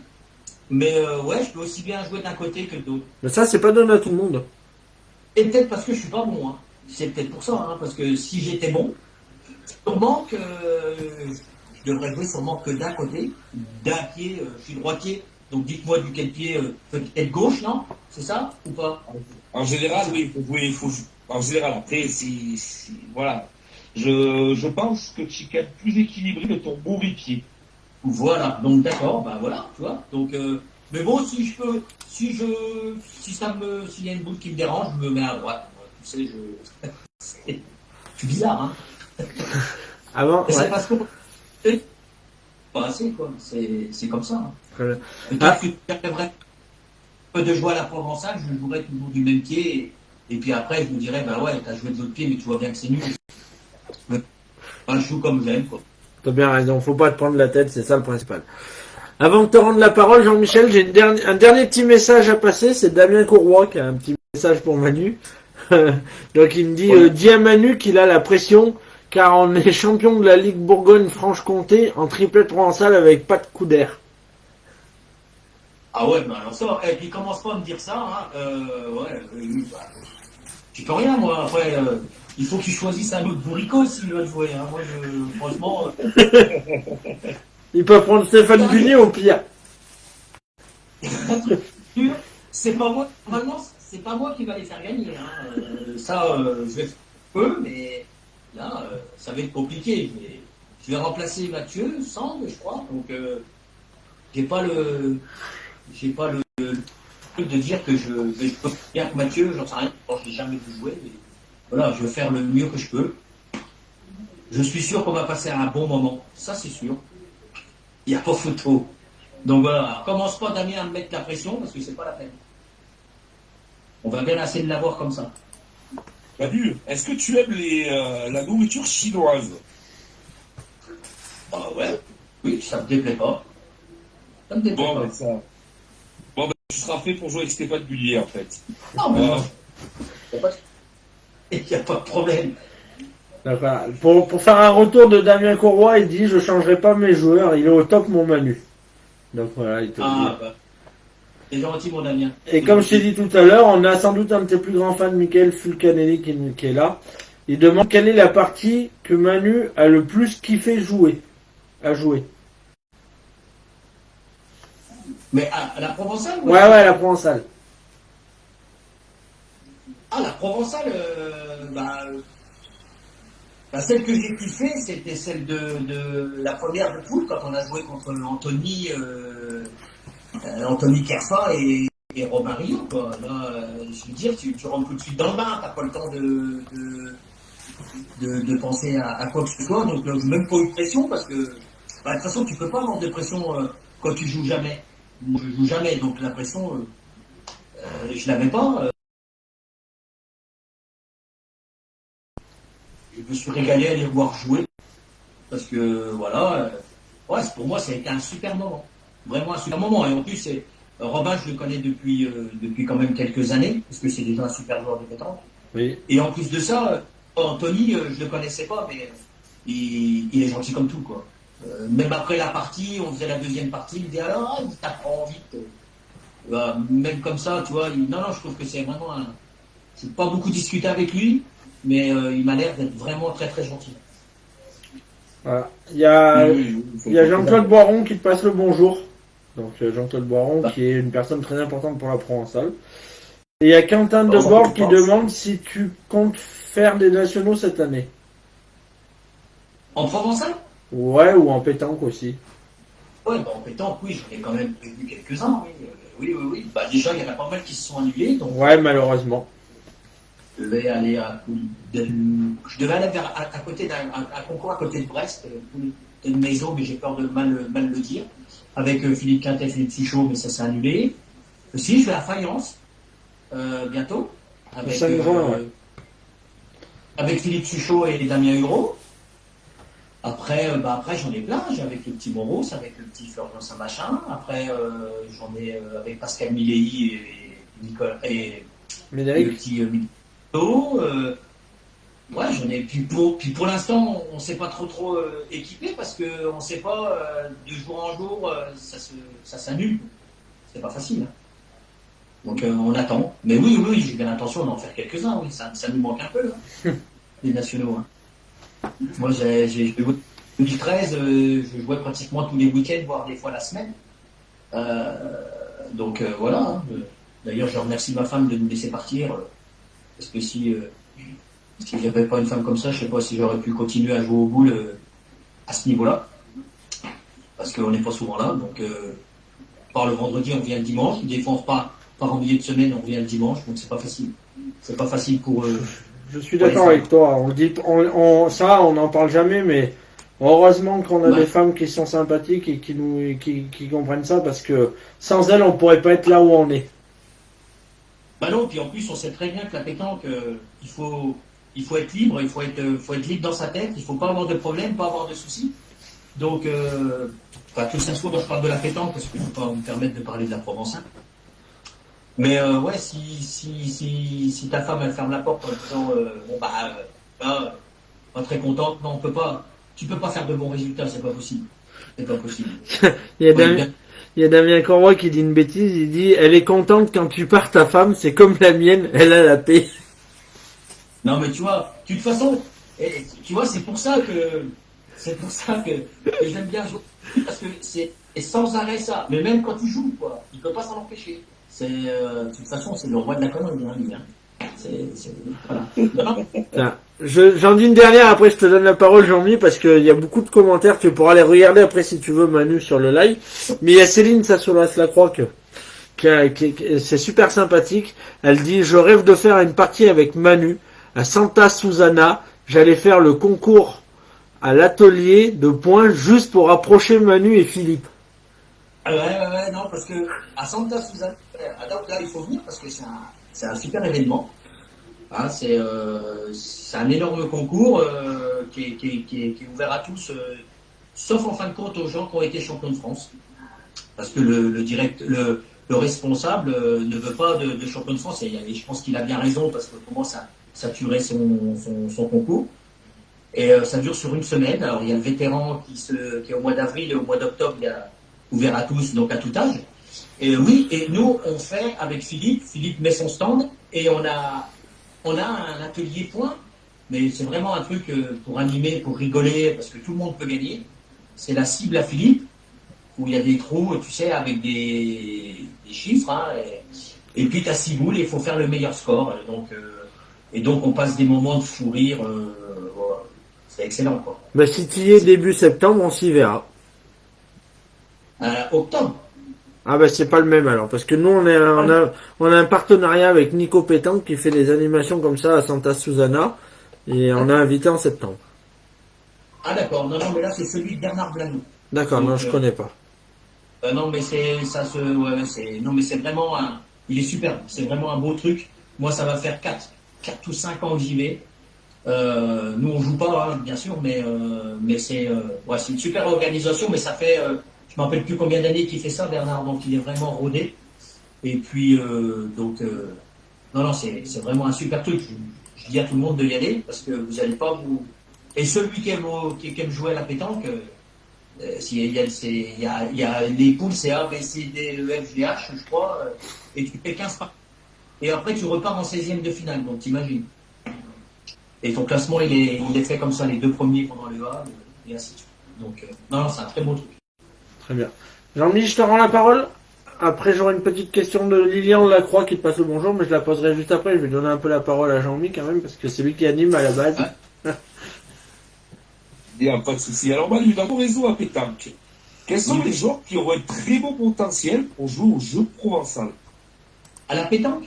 Mais ouais, je peux aussi bien jouer d'un côté que de l'autre. Mais ça, c'est pas donné à tout le monde. Et peut-être parce que je suis pas bon, hein. C'est peut-être pour ça, hein, parce que si j'étais bon, sûrement que je devrais jouer sûrement que d'un côté, d'un pied, je suis droitier, donc dites-moi du quel pied, peut-être gauche, non? C'est ça ou pas? En général, oui, en général, après, voilà. Je pense que tu es quand même plus équilibré de ton mauvais pied. Voilà, donc d'accord, voilà, tu vois. Donc, mais bon, si je peux, s'il y a une boule qui me dérange, je me mets à droite. Tu sais, c'est bizarre, hein. Avant, ouais. C'est parce que pas assez, quoi. C'est comme ça. Hein. Très bien. Peut-être que j'arriverais de jouer à la Provençale, je jouerais toujours du même pied, et puis après, je me dirais, ouais, t'as joué de l'autre pied, mais tu vois bien que c'est nul. Je joue comme j'aime, quoi. T'as bien raison, faut pas te prendre la tête, c'est ça le principal. Avant de te rendre la parole, Jean-Michel, j'ai un dernier petit message à passer, c'est Damien Courroy qui a un petit message pour Manu. Donc il me dit, Ouais. dis à Manu qu'il a la pression, car on est champion de la Ligue Bourgogne-Franche-Comté en triplette provençal avec pas de coup d'air. Ah ouais, bah alors ça, et puis commence pas à me dire ça, hein. Ouais, bah, tu peux rien, moi. Après, il faut que tu choisisses un autre bourricot s'il veut te jouer, hein. Moi, franchement, Ils peuvent prendre Stéphane Bullier au pire. sûr, c'est pas moi, normalement, c'est pas moi qui va les faire gagner, hein. Ça, je vais faire un peu, mais là, ça va être compliqué. Je vais remplacer Mathieu, Sand, je crois, donc j'ai pas le, j'ai pas le truc de dire que je peux bien que Mathieu, j'en sais rien, je l'ai jamais vu jouer, mais voilà, je vais faire le mieux que je peux. Je suis sûr qu'on va passer un bon moment, ça c'est sûr. Il n'y a pas photo. Donc voilà, commence pas Damien à me mettre la pression parce que c'est pas la peine. On va bien essayer de l'avoir comme ça. Manu, est-ce que tu aimes la nourriture chinoise? Ah ouais, oui, ça me déplaît pas. Ça me déplaît Bon, pas. ben ça. Bon, ben, tu seras fait pour jouer avec Stéphane Bullier, en fait. Non, mais Euh, non, il n'y a pas de problème. Donc, voilà. Pour faire un retour de Damien Courroy, il dit, je changerai pas mes joueurs, il est au top mon Manu. Donc voilà, il te le dit. Ah bah, c'est gentil mon Damien. Et comme je t'ai dit tout à l'heure, on a sans doute un de tes plus grands fans, Michael Fulcanelli, qui est là. Il demande quelle est la partie que Manu a le plus kiffé à jouer. Mais à la Provençale Ouais, la Provençale. Ah, la Provençale, celle que j'ai kiffée, c'était celle de la première de poule, quand on a joué contre Anthony Kerfa et Robin Rio, quoi. Là, je veux dire, tu rentres tout de suite dans le bain, t'as pas le temps de penser à quoi que ce soit, donc même pas eu de pression, parce que, bah, de toute façon, tu peux pas avoir de pression quand tu joues jamais. Moi, je joue jamais, donc la pression, je l'avais pas. Je me suis régalé à les voir jouer, parce que, voilà, ouais, pour moi, ça a été un super moment. Vraiment un super moment. Et en plus, Robin, je le connais depuis quand même quelques années, parce que c'est déjà un super joueur de pétanque. Oui. Et en plus de ça, Anthony, je le connaissais pas, mais il est gentil comme tout, quoi. Même après la partie, on faisait la deuxième partie, il dit alors, il t'apprend vite. Même comme ça, tu vois, non, je trouve que c'est vraiment un. Je n'ai pas beaucoup discuté avec lui, mais il m'a l'air d'être vraiment très très gentil. Voilà. Il y a oui, Jean-Claude Boiron qui te passe le bonjour. Donc Jean-Claude Boiron qui est une personne très importante pour la Provençale. Et il y a Quentin Debord qui demande si tu comptes faire des nationaux cette année. En Provençal? Ouais, ou en pétanque aussi. Ouais, bah, en pétanque, oui, j'en ai quand même prévu quelques-uns, oui. Oui. Bah, déjà, il y en a pas mal qui se sont annulés, donc Ouais, malheureusement. je devais aller à côté d'un concours à côté de Brest, une maison, mais j'ai peur de mal le dire, avec Philippe Quintet, Philippe Suchot, mais ça s'est annulé. Si, je vais à Fayence, bientôt, avec, Saint-Grin, ouais. avec Philippe Suchot et Damien Hureau. Après, après j'en ai plein. J'ai avec le petit Moros, avec le petit Florian Saint-Machin. Après, j'en ai avec Pascal Milei et Nicole et le Médéric. petit Milo. Ouais, j'en ai. Puis pour l'instant, on ne s'est pas trop équipé parce qu'on ne sait pas de jour en jour, ça s'annule. C'est pas facile, hein. Donc on attend. Mais oui, j'ai bien l'intention d'en faire quelques-uns. Oui, ça nous manque un peu, hein, les nationaux, hein. Moi, j'ai joué en 2013, je jouais pratiquement tous les week-ends, voire des fois la semaine. Donc voilà, hein. D'ailleurs, je remercie ma femme de nous laisser partir, parce que si il n'y avait pas une femme comme ça, je ne sais pas si j'aurais pu continuer à jouer au boule à ce niveau-là, parce qu'on n'est pas souvent là. Donc, par le vendredi, on vient le dimanche. Des fois, on repart par en milieu de semaine, on vient le dimanche, donc c'est pas facile. C'est pas facile pour eux. Je suis d'accord avec toi. On dit, ça, on n'en parle jamais, mais heureusement qu'on a des femmes qui sont sympathiques et qui comprennent ça, parce que sans elles, on pourrait pas être là où on est. Bah non, puis en plus, on sait très bien que la pétanque, il faut être libre, il faut être libre dans sa tête, il faut pas avoir de problème, pas avoir de soucis. Donc, tout ça, moi, je parle de la pétanque parce que je ne peux pas me permettre de parler de la Provence. Mais ouais, si ta femme elle ferme la porte en disant bon bah là, pas très contente, non, on peut pas, tu peux pas faire de bons résultats, c'est pas possible. C'est pas possible. Il y a Faut être Damien, bien. il y a Damien Conroy qui dit une bêtise, il dit elle est contente quand tu pars ta femme, c'est comme la mienne, elle a la paix. Non mais tu vois, de toute façon, tu vois, c'est pour ça que j'aime bien jouer parce que c'est sans arrêt ça. Mais même quand tu joues, quoi, il peut pas s'en empêcher. De toute façon, c'est le roi de la connerie, hein, lui, hein. Voilà. Non, Tiens, j'en dis une dernière, après je te donne la parole Jean-Mi, parce qu'il y a beaucoup de commentaires, tu pourras les regarder après si tu veux Manu sur le live. Mais il y a Céline Sassolas-Lacroix c'est super sympathique. Elle dit je rêve de faire une partie avec Manu à Santa Susana. J'allais faire le concours à l'atelier de points juste pour approcher Manu et Philippe. ouais, non, parce que à Santa Susana, donc là, il faut venir parce que c'est un super événement. Hein, c'est un énorme concours qui est ouvert à tous, sauf en fin de compte aux gens qui ont été champions de France. Parce que le responsable ne veut pas de champion de France, et je pense qu'il a bien raison, parce que comment ça tuerait son concours. Et ça dure sur une semaine. Alors il y a le vétéran qui est au mois d'avril, et au mois d'octobre, il y a ouvert à tous, donc à tout âge. Et oui, et nous, on fait avec Philippe. Philippe met son stand, et on a un atelier point, mais c'est vraiment un truc pour animer, pour rigoler, parce que tout le monde peut gagner. C'est la cible à Philippe, où il y a des trous, tu sais, avec des chiffres, hein, et puis tu as 6 boules et il faut faire le meilleur score. Et donc on passe des moments de fou rire, voilà. C'est excellent, quoi. Bah, si tu y es début septembre, on s'y verra. Octobre. Ah bah c'est pas le même alors, parce que nous on a un partenariat avec Nico Pétanque qui fait des animations comme ça à Santa Susana, et on a invité en septembre. Ah d'accord, non, non, mais là c'est celui de Bernard Blanou. D'accord, non Donc, je connais pas. non, mais non, mais c'est vraiment il est superbe. C'est vraiment un beau truc. Moi, ça va faire 4 ou 5 ans que j'y vais. Nous, on joue pas, hein, bien sûr, mais c'est une super organisation. Mais ça fait, je me rappelle plus combien d'années qu'il fait ça, Bernard. Donc, il est vraiment rodé. Et puis, non, non, c'est vraiment un super truc. Je dis à tout le monde de y aller parce que vous allez pas vous. Et celui qui aime jouer à la pétanque. Il y a les poules, c'est A, B, C, D, E, F, G, H, je crois, et tu fais 15 par. Et après, tu repars en 16e de finale, donc t'imagines. Et ton classement, il est fait comme ça, les 2 premiers pendant le A, et ainsi de suite. Donc, non, non, c'est un très beau truc. Très bien. Jean-Mi, je te rends la parole. Après, j'aurai une petite question de Lilian Lacroix qui te passe le bonjour, mais je la poserai juste après. Je vais donner un peu la parole à Jean-Mi quand même, parce que c'est lui qui anime à la base. Ouais. Il n'y a pas de souci. Alors, Manu, dans mon réseau à pétanque, quels sont les joueurs qui auraient très bon potentiel pour jouer au jeu provençal? À la pétanque.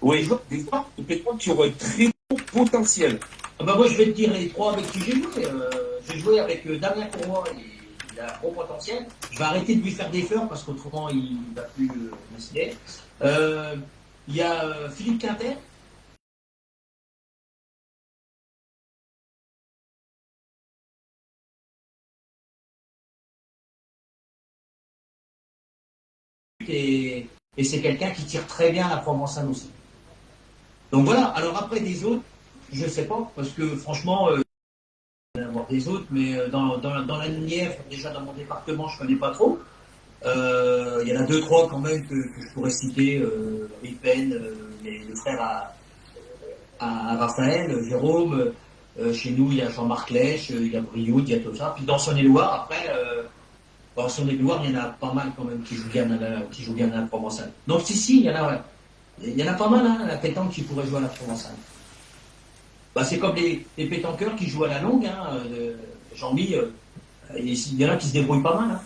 Oui, des joueurs de pétanque qui auraient très bon potentiel. Ah bah moi, je vais te dire les 3 avec qui j'ai joué. J'ai joué avec Damien Courroy, il a un gros potentiel. Je vais arrêter de lui faire des fleurs parce qu'autrement, il ne va plus décider. Il y a Philippe Quintet. Et c'est quelqu'un qui tire très bien la provençale aussi. Donc voilà, alors après des autres, je ne sais pas, parce que franchement, il y en a avoir des autres, mais dans la Nièvre, déjà dans mon département, je ne connais pas trop. Il y en a 2-3 quand même que je pourrais citer, Epen, le frère à Raphaël, Jérôme, chez nous il y a Jean-Marc Lèche, il y a Brioude, il y a tout ça. Puis dans Saône-et-Loire, après, dans Saône-et-Loire, il y en a pas mal quand même qui jouent bien à la provençale. Donc si, il y en a, ouais. Il y en a pas mal, hein, la pétanque qui pourrait jouer à la provençale. Bah, c'est comme les pétanqueurs qui jouent à la longue, hein, Jean-Mi, il y en a qui se débrouillent pas mal. Hein.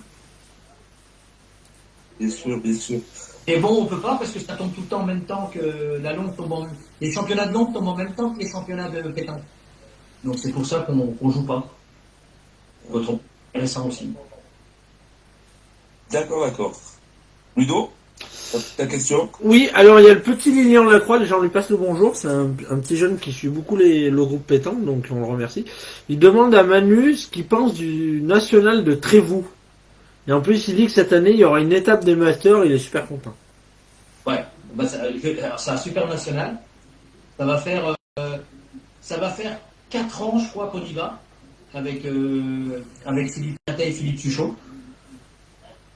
Bien sûr, bien sûr. Et bon, on peut pas parce que ça tombe tout le temps en même temps que la longue tombe les championnats de longue tombent en même temps que les championnats de pétanque. Donc c'est pour ça qu'on joue pas. Autrement, c'est intéressant aussi. D'accord, d'accord. Ludo, ta question? Oui, alors il y a le petit Lilian Lacroix, les gens lui passent le bonjour, c'est un petit jeune qui suit beaucoup le groupe Pétanque, donc on le remercie. Il demande à Manu ce qu'il pense du national de Trévoux. Et en plus, il dit que cette année, il y aura une étape des masters, il est super content. Ouais, Bah, alors, c'est un super national. Ça va faire, ça va faire 4 ans, je crois, qu'on y va, avec Philippe Quintet et Philippe Suchot.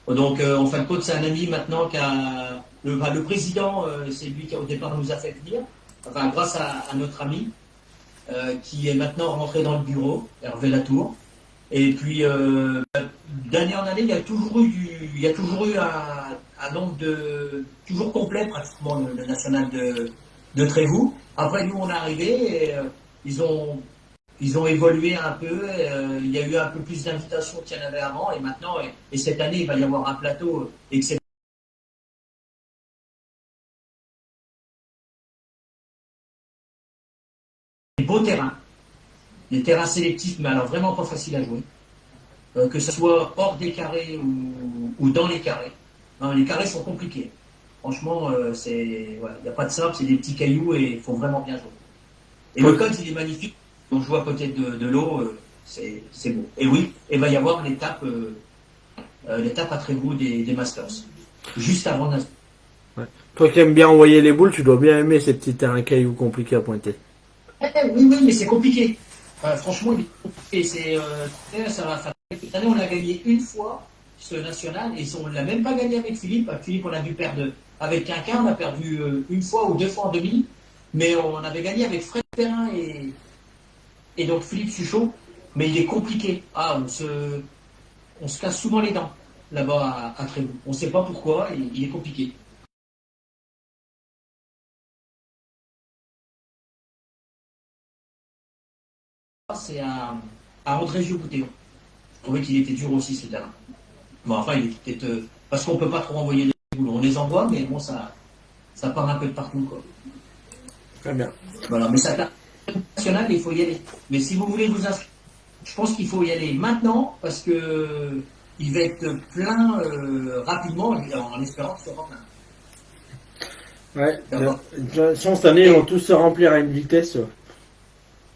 Donc, en fin de compte, c'est un ami maintenant qui a. Le président, c'est lui qui, au départ, nous a fait venir, enfin, grâce à notre ami, qui est maintenant rentré dans le bureau, Hervé Latour. Et puis, d'année en année, il y a toujours eu un nombre toujours complet, pratiquement, le national de Trévoux. Après, nous, on est arrivé et ils ont évolué un peu. Il y a eu un peu plus d'invitations qu'il y en avait avant. Et maintenant, et cette année, il va y avoir un plateau exceptionnel. Des beaux terrains. Des terrains sélectifs, mais alors vraiment pas faciles à jouer. Que ce soit hors des carrés ou dans les carrés. Non, les carrés sont compliqués. Franchement, il n'y a pas de sable, c'est des petits cailloux et il faut vraiment bien jouer. Et le code, il est magnifique. On joue à côté de l'eau, c'est beau. Et oui, il va y avoir l'étape à Trévoux des Masters. Juste avant. Ouais. Toi qui aimes bien envoyer les boules, tu dois bien aimer ces petits terrains cailloux compliqués à pointer. Oui, mais c'est compliqué. Franchement, il est compliqué. Ça va faire. Cette année, on a gagné une fois ce national et on ne l'a même pas gagné avec Philippe. Avec Philippe, on a dû perdre. Avec Quinquin, on a perdu une fois ou 2 fois en demi. Mais on avait gagné avec Fred Perrin et donc Philippe Suchot. Mais il est compliqué. On se casse souvent les dents là-bas à Trévoux. On ne sait pas pourquoi, il est compliqué. C'est à André Gioboutéon. Je trouvais qu'il était dur aussi ce terrain. Bon, enfin, il était parce qu'on peut pas trop envoyer les boules. On les envoie, mais bon, ça part un peu de partout, quoi. Très bien. Voilà, mais ça national, il faut y aller. Mais si vous voulez vous inscrire, je pense qu'il faut y aller maintenant parce que il va être plein rapidement en espérant qu'il sera plein. Ouais. J'ai l'impression cette année, ils vont tous se remplir à une vitesse.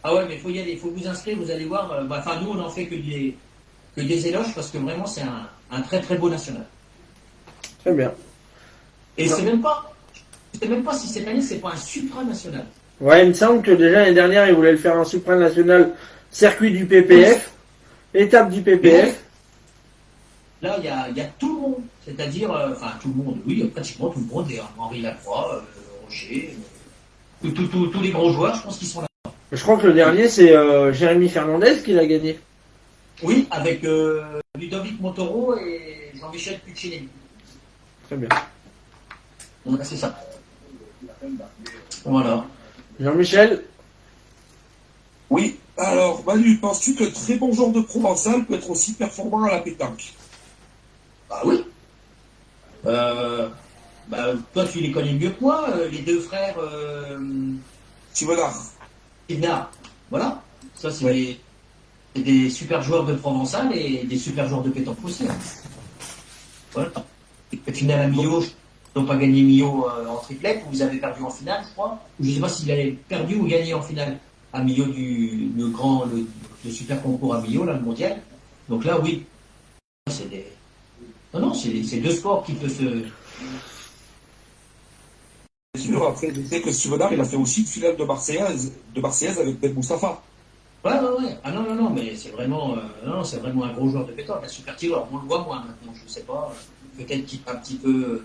Ah ouais, mais il faut y aller, il faut vous inscrire, vous allez voir. Enfin, nous, on n'en fait que des éloges parce que vraiment, c'est un très très beau national. Très bien. Et c'est même pas si cette année, c'est pas un supranational. Ouais, il me semble que déjà l'année dernière, ils voulaient le faire en supranational, circuit du PPF, étape du PPF. Là, il y a tout le monde, c'est-à-dire, enfin tout le monde, oui, pratiquement tout le monde, et Henri Lacroix, Roger, tous les gros joueurs, je pense qu'ils sont là. Je crois que le dernier, c'est Jérémy Fernandez qui l'a gagné. Oui, avec Ludovic Montoro et Jean-Michel Puccinelli. Très bien. Donc, c'est ça. Voilà. Jean-Michel? Oui, alors Manu, penses-tu que très bon joueur de Provençal peut être aussi performant à la pétanque? Bah oui. Toi, tu les connais mieux que moi, les deux frères Thimonard. Sidnard. Voilà. Ça, c'est des super joueurs de Provençal et des super joueurs de pétanque aussi. Hein. Voilà. Et finale à Millau, ils n'ont pas gagné Millau en triplette, vous avez perdu en finale, je crois. Je ne sais pas s'il avait perdu ou gagné en finale à Millau le super concours à Millau, là, le mondial. Donc là, oui. C'est c'est deux sports qui peuvent se. C'est sûr, après, je sais que Thimonard, il a fait aussi une finale de Marseillaise avec Ben Moustapha. Ouais. Ah non, mais c'est vraiment, c'est vraiment un gros joueur de pétanque, un super tireur. On le voit moins maintenant, je ne sais pas. Peut-être qu'il est un petit peu.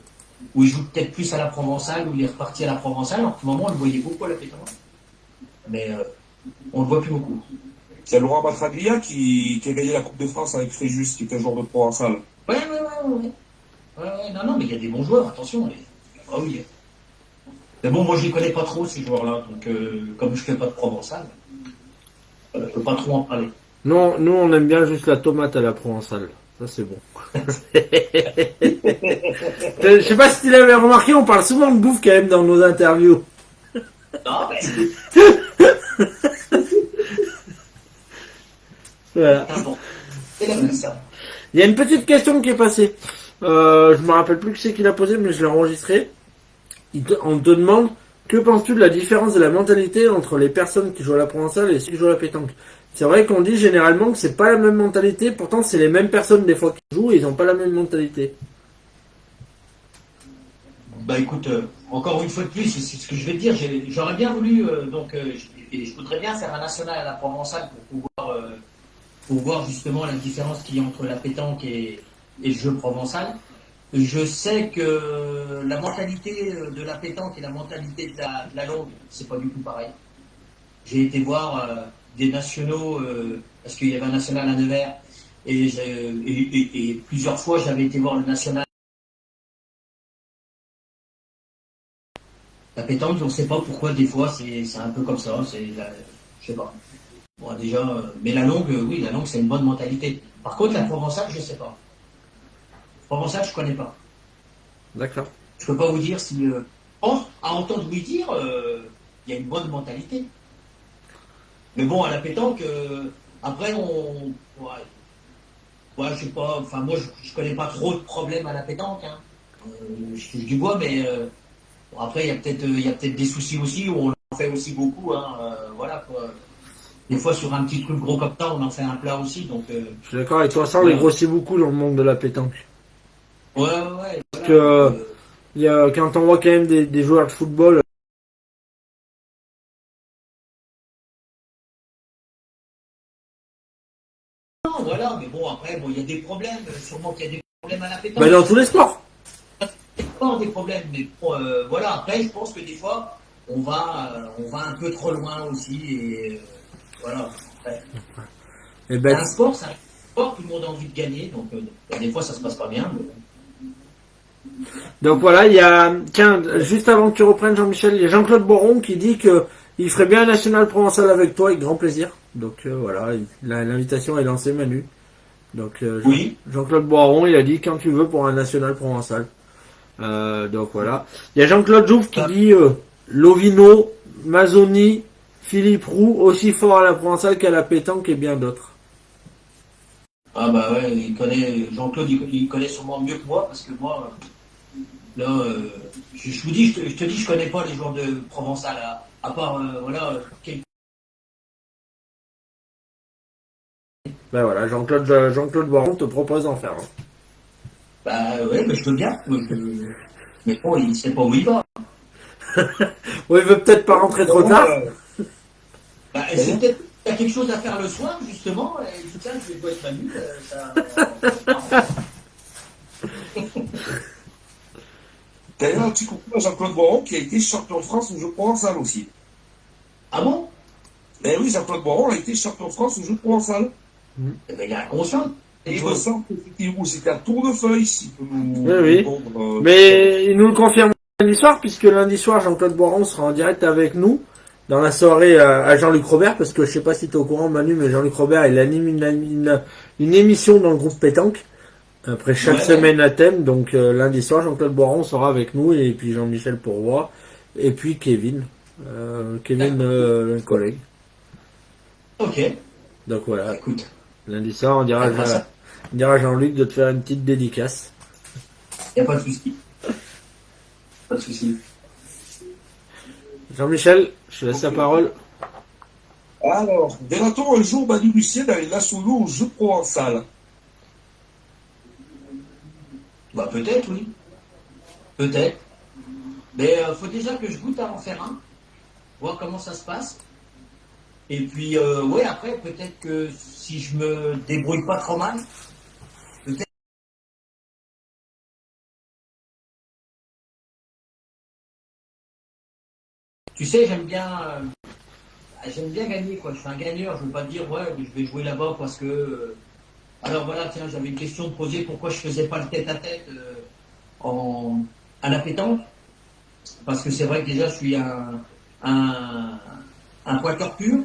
Où il joue peut-être plus à la Provençale, où il est reparti à la Provençale. En ce moment, on le voyait beaucoup à la pétanque. Mais on le voit plus beaucoup. Il y a Laurent Batraglia qui a gagné la Coupe de France avec Fréjus, qui était un joueur de Provençal. Ouais. Non, mais il y a des bons joueurs, attention. Ah oui. Mais bon, moi, je les connais pas trop, ces joueurs-là. Donc, comme je fais pas de Provençal, je peux pas trop en parler. Non, nous, on aime bien juste la tomate à la provençale. Ça, c'est bon. Je sais pas si tu l'avais remarqué, on parle souvent de bouffe quand même dans nos interviews. Non, mais... Voilà. Bon. Il y a une petite question qui est passée. Je me rappelle plus qui c'est qui l'a posée, mais je l'ai enregistrée. On te demande, que penses-tu de la différence de la mentalité entre les personnes qui jouent à la provençale et ceux qui jouent à la pétanque? C'est vrai qu'on dit généralement que c'est pas la même mentalité, pourtant c'est les mêmes personnes des fois qui jouent et ils n'ont pas la même mentalité. Bah écoute, encore une fois de plus, c'est ce que je vais te dire. J'aurais bien voulu, je voudrais bien faire un national à la Provençale pour voir justement la différence qu'il y a entre la pétanque et le jeu provençal. Je sais que la mentalité de la pétanque et la mentalité de la longue, c'est pas du tout pareil. J'ai été voir des nationaux, parce qu'il y avait un national à Nevers, et plusieurs fois j'avais été voir le national. La pétanque, on ne sait pas pourquoi, des fois, c'est un peu comme ça. Je sais pas. Bon, déjà, mais la longue, oui, la longue, c'est une bonne mentalité. Par contre, la provençale, je ne sais pas. Provençale, je ne connais pas. D'accord. Je ne peux pas vous dire si. À entendre lui dire, il y a une bonne mentalité. Mais bon, à la pétanque, après, ouais, ouais, je sais pas. Enfin, moi, je connais pas trop de problèmes à la pétanque. Hein. Je touche du bois, mais. Bon, après, il y a peut-être des soucis aussi, où on en fait aussi beaucoup. Hein, voilà, quoi. Des fois, sur un petit truc gros comme ça, on en fait un plat aussi. Donc, Je suis d'accord avec toi, ça, on les grossit beaucoup dans le monde de la pétanque. ouais, ouais. Parce Voilà, que quand on voit quand même des joueurs de football, non, voilà, mais bon, après, bon, il y a des problèmes. Sûrement qu'il y a des problèmes à la pétanque. bah, dans tous les sports. Il y a pas des problèmes, mais bon, voilà. Après, je pense que des fois, on va un peu trop loin aussi. Et voilà. Après, Et c'est ben, un sport, c'est un sport, tout le monde a envie de gagner. Donc, des fois, ça se passe pas bien. Mais... donc voilà, il y a, tiens, juste avant que tu reprennes Jean-Michel, il y a Jean-Claude Boron qui dit que il ferait bien un national provençal avec toi avec grand plaisir. Donc voilà, l'invitation est lancée, Manu. Donc Oui. Jean-Claude Boron, il a dit quand tu veux pour un national provençal. Donc voilà. Il y a Jean-Claude Jouve qui dit Lovino, Mazzoni, Philippe Roux, aussi fort à la provençale qu'à la pétanque et bien d'autres. Ah bah ouais, Jean-Claude, il connaît sûrement mieux que moi, parce que moi, là, je vous dis, je te dis, je connais pas les joueurs de Provençal, à part, voilà, Ben voilà, Jean-Claude Boron te propose d'en faire un. bah ouais, mais je veux bien, mais bon, il sait pas où il va. Oui, il veut peut-être pas rentrer trop Bon, tard. Bah, c'est peut-être qu'il y a quelque chose à faire le soir, justement, et tout ça, je vais jouer avec Manu, d'ailleurs, un petit coucou à Jean-Claude Boron qui a été champion de France au jeu provençal aussi. Ah bon? Eh oui, Jean-Claude Boron a été champion de France au jeu provençal. Eh ben, il y a inconscient. Et il me semble que c'était à Tournefeuille, s'il peut nous Oui, oui. répondre. Mais il nous le confirme lundi soir, puisque lundi soir, Jean-Claude Boiron sera en direct avec nous dans la soirée à Jean-Luc Robert, parce que je sais pas si tu es au courant, Manu, mais Jean-Luc Robert, il anime une émission dans le groupe Pétanque, après chaque semaine à thème. Donc lundi soir, Jean-Claude Boiron sera avec nous, et puis Jean-Michel Pourvoy, et puis Kevin, un collègue. Ok, Donc voilà, écoute. lundi soir, on dira à Jean-Luc de te faire une petite dédicace. Il n'y a pas de souci. Pas de souci. Jean-Michel, je te laisse la parole. Alors, verra-t-on un jour Manu Lucien dans les nationaux au jeu provençal? Bah peut-être, oui. Peut-être. Mais faut déjà que je goûte à en faire un, voir comment ça se passe. Et puis, ouais, après, peut-être que si je me débrouille pas trop mal, peut-être. Tu sais, j'aime bien gagner, quoi. Je suis un gagneur. Je veux pas dire, ouais, je vais jouer là-bas parce que. Alors voilà, tiens, j'avais une question de poser. Pourquoi je faisais pas le tête-à-tête à la pétanque? Parce que c'est vrai que déjà, je suis un pointeur pur.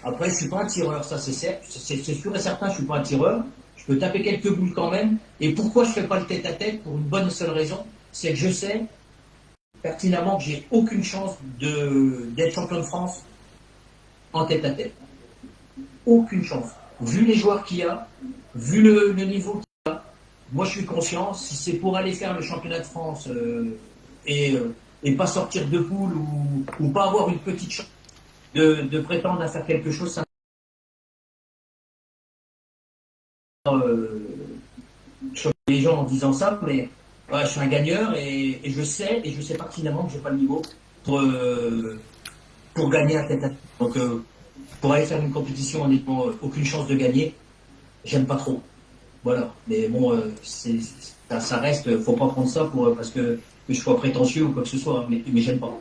Après, je suis pas un tireur, ça c'est sûr et certain, je suis pas un tireur. Je peux taper quelques boules quand même. Et pourquoi je fais pas le tête-à-tête? Pour une bonne et seule raison, c'est que je sais pertinemment que j'ai aucune chance d'être champion de France en tête-à-tête. Aucune chance. Vu les joueurs qu'il y a, vu le niveau qu'il y a, moi je suis conscient, si c'est pour aller faire le championnat de France et pas sortir de poule ou pas avoir une petite chance de prétendre à faire quelque chose, ça choquer les gens en disant ça, mais voilà, je suis un gagneur et je sais pertinemment que j'ai pas le niveau pour gagner à tête à tête. Donc, pour aller faire une compétition en n'ayant aucune chance de gagner, j'aime pas trop. Voilà. Mais bon, ça reste, faut pas prendre ça parce que je sois prétentieux ou quoi que ce soit, mais j'aime pas.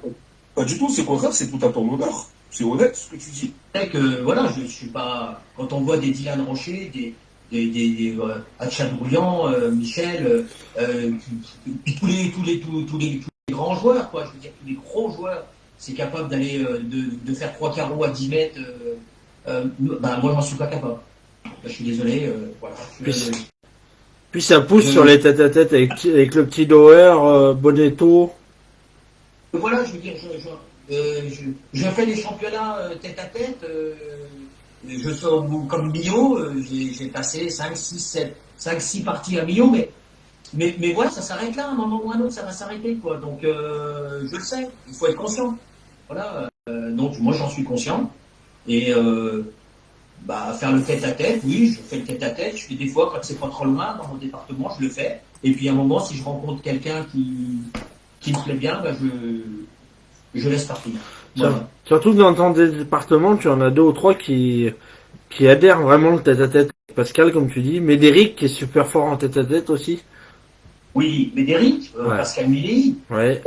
Pas du tout, c'est le contraire, c'est tout à ton honneur. C'est honnête ce que tu dis. C'est que, voilà, je suis pas. Quand on voit des Dylan Rocher, des Hatchat Brouillant, Michel, puis tous les grands joueurs, quoi. Je veux dire, tous les gros joueurs, c'est capable d'aller de faire 3 carreaux à 10 mètres. Ben, moi, j'en suis pas capable. Je suis désolé. Voilà. Puis ça pousse sur les tête-à-tête avec le petit Doer, Bonetto. Voilà, je veux dire, je fais des championnats tête à tête. Je sors comme Millau, j'ai passé 5, 6 parties à Millau, mais voilà, ça s'arrête là, à un moment ou à un autre, ça va s'arrêter, quoi. Donc, je le sais, il faut être conscient. Voilà, donc moi j'en suis conscient. Et faire le tête à tête, oui, je fais le tête à tête. Je fais des fois, quand c'est pas trop loin, dans mon département, je le fais. Et puis à un moment, si je rencontre quelqu'un qui me plaît bien, je laisse partir. Voilà. Surtout que dans ton département, tu en as 2 ou 3 qui adhèrent vraiment le tête-à-tête. Pascal, comme tu dis, Médéric qui est super fort en tête-à-tête aussi. Oui, Médéric, Ouais. Pascal Milly. Ouais.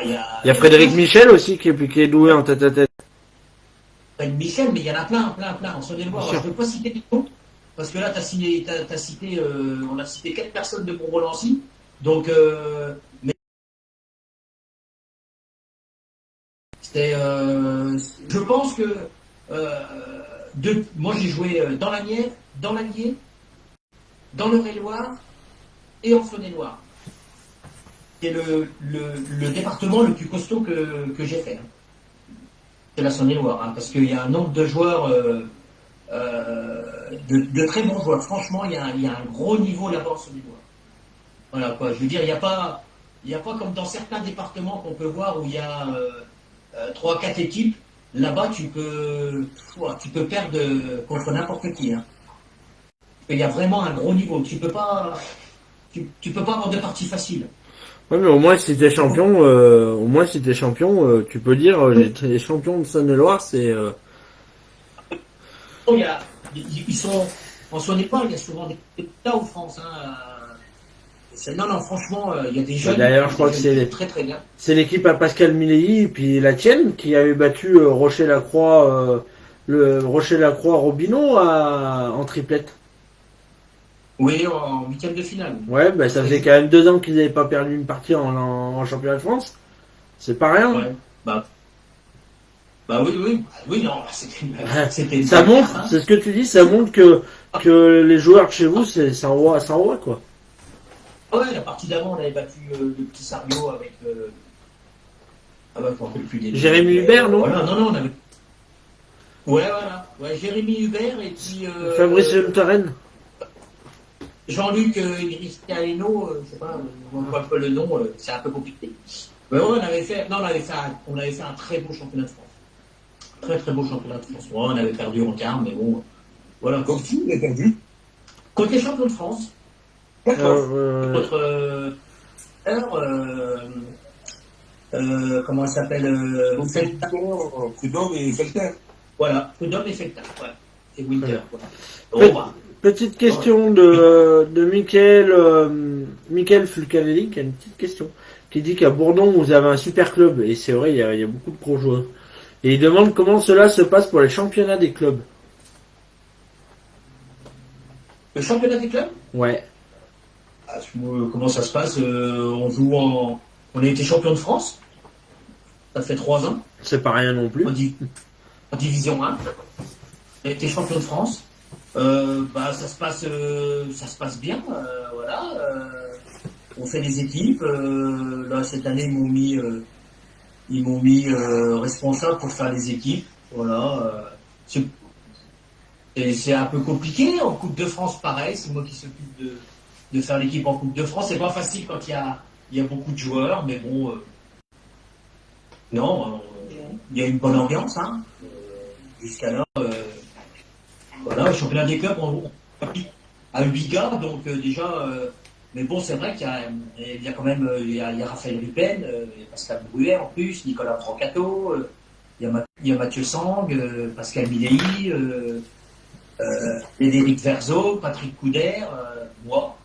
Il y a Frédéric Michel aussi qui est doué en tête-à-tête. Frédéric Michel, mais il y en a plein. En Saône-et-Loire, je ne veux pas citer les noms, parce que là, t'as cité, on a cité 4 personnes de Montmorency. Donc, je pense que moi j'ai joué dans la Nièvre, dans l'Allier, dans l'Eure-et-Loire et en Saône-et-Loire. C'est le département le plus costaud que j'ai fait. C'est la Saône-et-Loire, parce qu'il y a un nombre de joueurs, de très bons joueurs. Franchement, il y a un gros niveau là-bas en Saône-et-Loire. Voilà quoi. Je veux dire, il n'y a pas comme dans certains départements qu'on peut voir où il y a 3-4 équipes. Là-bas, tu peux perdre contre n'importe qui. Hein. Il y a vraiment un gros niveau. Tu peux pas avoir de partie facile. Ouais, mais au moins si t'es champion, tu peux dire j'étais champion de Saône-et-Loire, c'est. Ils sont en Saône-et-Loire, il y a souvent des résultats en France. Hein. Non, franchement, il y a des jeunes. D'ailleurs, je crois que c'est très très bien. C'est l'équipe à Pascal Milei et puis la tienne qui avait battu Rocher-Lacroix, le Rocher-Lacroix Robineau en triplette. Oui, en 8e de finale. Ouais, bah ça faisait quand même 2 ans qu'ils n'avaient pas perdu une partie en championnat de France. C'est pas rien. Ouais. Oui, non, c'était ça montre, hein. C'est ce que tu dis, ça montre que les joueurs de chez vous, ça envoie quoi. Ouais, la partie d'avant, on avait battu le petit Sario avec. Je me rappelle plus des. Jérémy Hubert, non? Voilà, non, on avait. Ouais, voilà. Ouais, Jérémy Hubert et puis. Fabrice Leterren. Jean-Luc Cristiano, je sais pas, on voit pas le nom, c'est un peu compliqué. Mais ouais, on avait fait un très beau championnat de France. Très très beau championnat de France. Ouais, on avait perdu en quart, mais bon, voilà. Donc qui vous avez perdu? Contre les champions de France. Contre comment elle s'appelle Prud'homme et Felter. Voilà, Prud'homme et Felter, ouais. Et Winter, voilà. Petite question de Michael Fulcanelli qui a une petite question. Qui dit qu'à Bourdon vous avez un super club. Et c'est vrai, il y a beaucoup de gros joueurs. Et il demande comment cela se passe pour les championnats des clubs. Le championnat des clubs? Ouais. Comment ça se passe? On a été champion de France. Ça fait 3 ans. C'est pas rien non plus. En division 1. On a été champion de France. Ça se passe bien. Voilà. On fait des équipes. Là, cette année, ils m'ont mis responsable pour faire les équipes. Voilà. C'est un peu compliqué. En Coupe de France, pareil. C'est moi qui s'occupe de faire l'équipe en Coupe de France. C'est pas facile quand il y a beaucoup de joueurs, mais bon. Non, il y a une bonne ambiance. Hein. Jusqu'à là, voilà, le championnat des clubs, on à 8 gars, donc déjà, Mais bon, c'est vrai qu'il y a quand même il y a Raphaël Rupen, il y a Pascal Bruet en plus, Nicolas Troncato, il y a Mathieu Sang, Pascal Milei, Frédéric Verzeau, Patrick Couder, moi.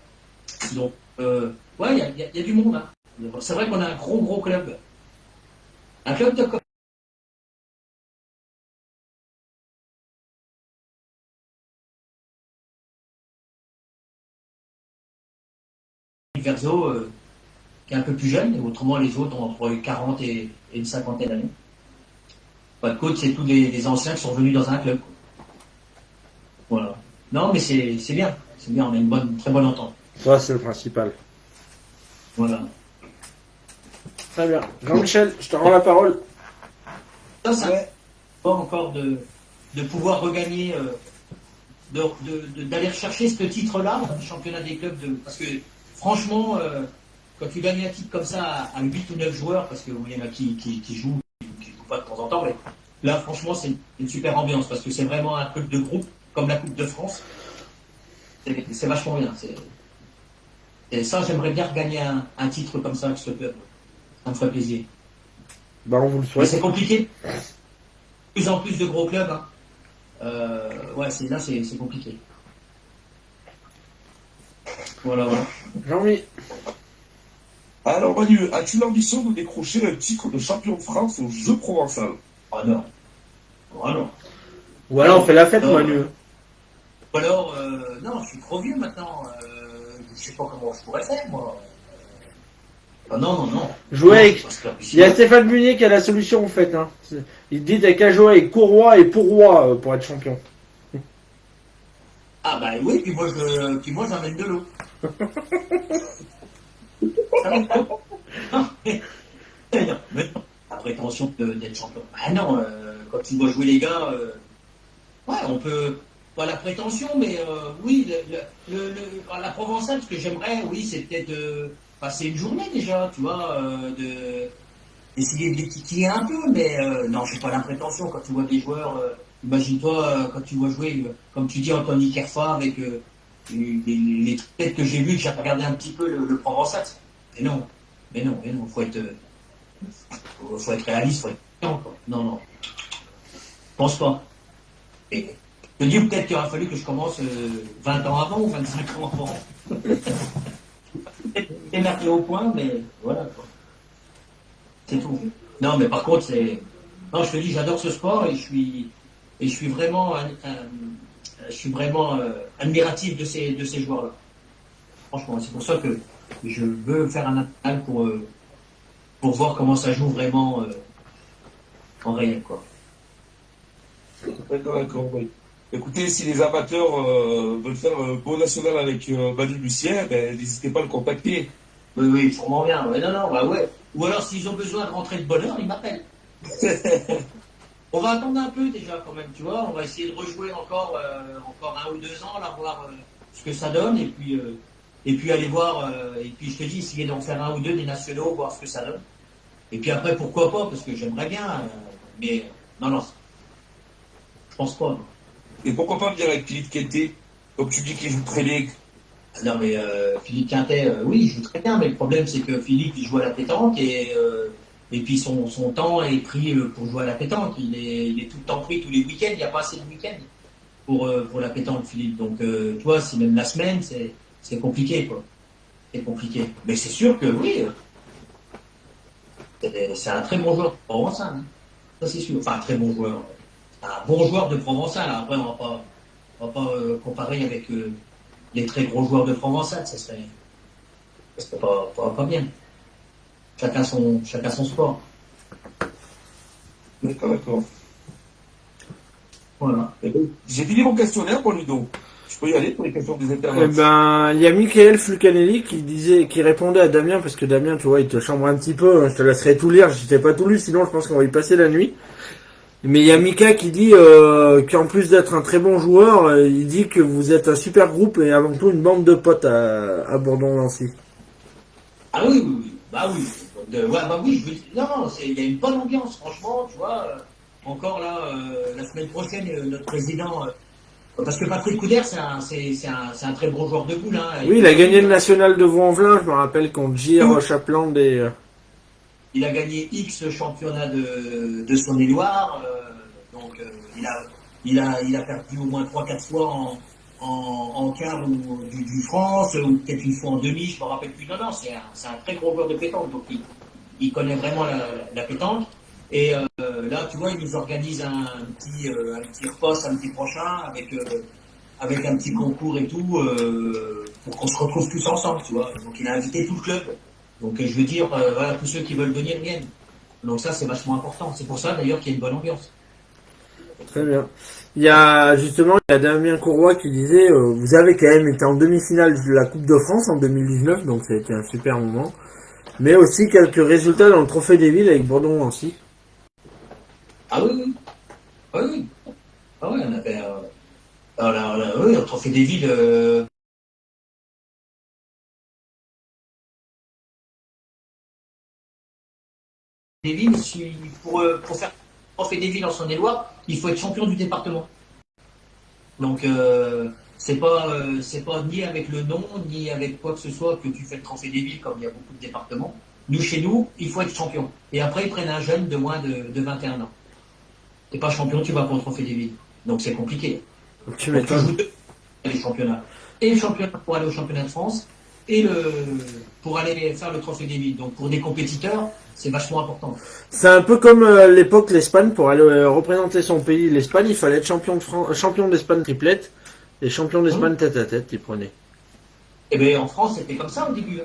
Donc, ouais, il y a du monde. Hein. C'est vrai qu'on a un gros club. Un club de Verzeau qui est un peu plus jeune, et autrement les autres ont entre 40 et une cinquantaine d'années. Pas de coach, c'est tous des anciens qui sont venus dans un club. Voilà. Non, mais c'est bien. C'est bien, on a une très bonne entente. Ça, c'est le principal. Voilà. Très bien. Jean-Michel, je te rends la parole. Ça, c'est pas encore de pouvoir regagner, d'aller rechercher ce titre-là, du championnat des clubs. Parce que, franchement, quand tu gagnes un titre comme ça à 8 ou 9 joueurs, parce qu'il y en a qui jouent, qui jouent pas de temps en temps, mais là, franchement, c'est une super ambiance, parce que c'est vraiment un truc de groupe, comme la Coupe de France. C'est vachement bien. Et ça, j'aimerais bien regagner un titre comme ça avec ce club. Ça me ferait plaisir. Bah, on vous le Mais souhaite. c'est compliqué. De plus en plus de gros clubs. Hein. Ouais, c'est compliqué. Voilà. Jean-Mi. Alors Manu, as-tu l'ambition de décrocher le titre de champion de France au Jeu Provençal? Ah non. Ah non. Ou alors on fait la fête, Non. Manu. Ou alors, non, je suis trop vieux maintenant. Je sais pas comment je pourrais faire, moi. Ah non. Jouer avec. C'est pas super Il y a possible. Stéphane Munier qui a la solution en fait. Hein. Il dit t'as qu'à jouer avec Courroy et Pourroy pour être champion. Ah bah oui, puis moi j'emmène de l'eau. Non, mais non, la prétention d'être champion. Ah non, quand tu vois jouer les gars, ouais, on peut. Pas la prétention, mais oui, la Provençale, ce que j'aimerais, oui, c'est peut-être passer une journée déjà, tu vois, d'essayer de les titiller un peu, mais non, j'ai pas la prétention quand tu vois des joueurs. Imagine-toi quand tu vois jouer, comme tu dis, Anthony Kerfa avec les têtes que j'ai vues, que j'ai regardé un petit peu le Provençal. Mais non, faut être réaliste, faut être patient, quoi. Non, je pense pas. Et je te dis peut-être qu'il aurait fallu que je commence 20 ans avant ou 25 ans avant. Émerger au point, mais voilà, quoi. C'est tout. Non, mais par contre, non, je te dis, j'adore ce sport et je suis vraiment, admiratif de ces joueurs-là. Franchement, c'est pour ça que je veux faire un national pour voir comment ça joue vraiment en réel, quoi. D'accord, oui. Écoutez, si les amateurs veulent faire un beau national avec Manu Lucien, ben, n'hésitez pas à le contacter. Oui, sûrement bien. Ouais, non, bah ouais. Ou alors, s'ils ont besoin de rentrer de bonne heure, ils m'appellent. On va attendre un peu déjà quand même, tu vois. On va essayer de rejouer encore 1 ou 2 ans, là, voir ce que ça donne, et puis aller voir. Et puis je te dis, essayer d'en faire 1 ou 2 des nationaux, voir ce que ça donne. Et puis après, pourquoi pas, parce que j'aimerais bien. Mais non, je pense pas. Non. Et pourquoi pas venir avec Philippe Quintet, comme tu dis qu'il joue très bien. Non, mais Philippe Quintet, oui, il joue très bien, mais le problème c'est que Philippe il joue à la pétanque et puis son temps est pris pour jouer à la pétanque. Il est tout le temps pris tous les week-ends, il n'y a pas assez de week-ends pour la pétanque, Philippe. Donc, tu vois, si même la semaine, c'est compliqué, quoi. C'est compliqué. Mais c'est sûr que oui, c'est un très bon joueur de Provençal. Hein. Ça, c'est sûr. Enfin, un très bon joueur. Un bon joueur de Provençal. Après, on va pas comparer avec les très gros joueurs de Provençal. Ça serait pas bien. Chacun son sport. D'accord. Voilà. J'ai fini mon questionnaire pour Ludo. Je peux y aller pour les questions des Eh internautes. ben, il y a Michael Flucanelli qui répondait à Damien, parce que Damien, tu vois, il te chambre un petit peu, je te laisserai tout lire, je t'ai pas tout lu, sinon je pense qu'on va y passer la nuit. Mais il y a Mika qui dit qu'en plus d'être un très bon joueur, il dit que vous êtes un super groupe et avant tout une bande de potes à Bourdon-Lancy. Ah oui. Bah oui. Ouais, bah oui, non, il y a une bonne ambiance, franchement, tu vois. Encore là, la semaine prochaine, notre président Parce que Patrick Couder, c'est un très bon joueur de boule. Hein. Oui, il a gagné le national de Vaux-en-Velin, je me rappelle, contre Gire, Chapland et... Il a gagné X championnats de Saône-et-Loire. Donc, il a perdu au moins 3-4 fois en quart du France, ou peut-être une fois en demi, je ne me rappelle plus. Non, non, c'est un très gros joueur de pétanque. Donc, il connaît vraiment la pétanque. Et là, tu vois, il nous organise un petit repas samedi prochain avec un petit concours et tout, pour qu'on se retrouve tous ensemble, tu vois. Donc, il a invité tout le club. Donc, je veux dire, voilà, tous ceux qui veulent venir viennent. Donc, ça, c'est vachement important. C'est pour ça, d'ailleurs, qu'il y a une bonne ambiance. Très bien. Il y a Damien Courroy qui disait vous avez quand même été en demi-finale de la Coupe de France en 2019, donc ça a été un super moment. Mais aussi quelques résultats dans le Trophée des Villes avec Bordeaux-Nancy. Ah oui, oui. Ah oui. Ah oui, on avait... oui, le Trophée des Villes... des villes, pour faire le Trophée des Villes en Saône-et-Loire, il faut être champion du département. Donc, c'est pas ni avec le nom, ni avec quoi que ce soit que tu fais le Trophée des Villes, comme il y a beaucoup de départements. Nous, chez nous, il faut être champion. Et après, ils prennent un jeune de moins de 21 ans. T'es pas champion, tu vas pour le Trophée des Villes. Donc, c'est compliqué. Tu Donc, tu m'étonnes. joues les championnats. Et le championnat pour aller au championnat de France, et pour aller faire le Trophée des Villes. Donc, pour des compétiteurs, c'est vachement important. C'est un peu comme à l'époque l'Espagne, pour aller représenter son pays, l'Espagne, il fallait être champion d'Espagne triplette et champion d'Espagne tête à tête, il prenait. Et bien, en France, c'était comme ça au début.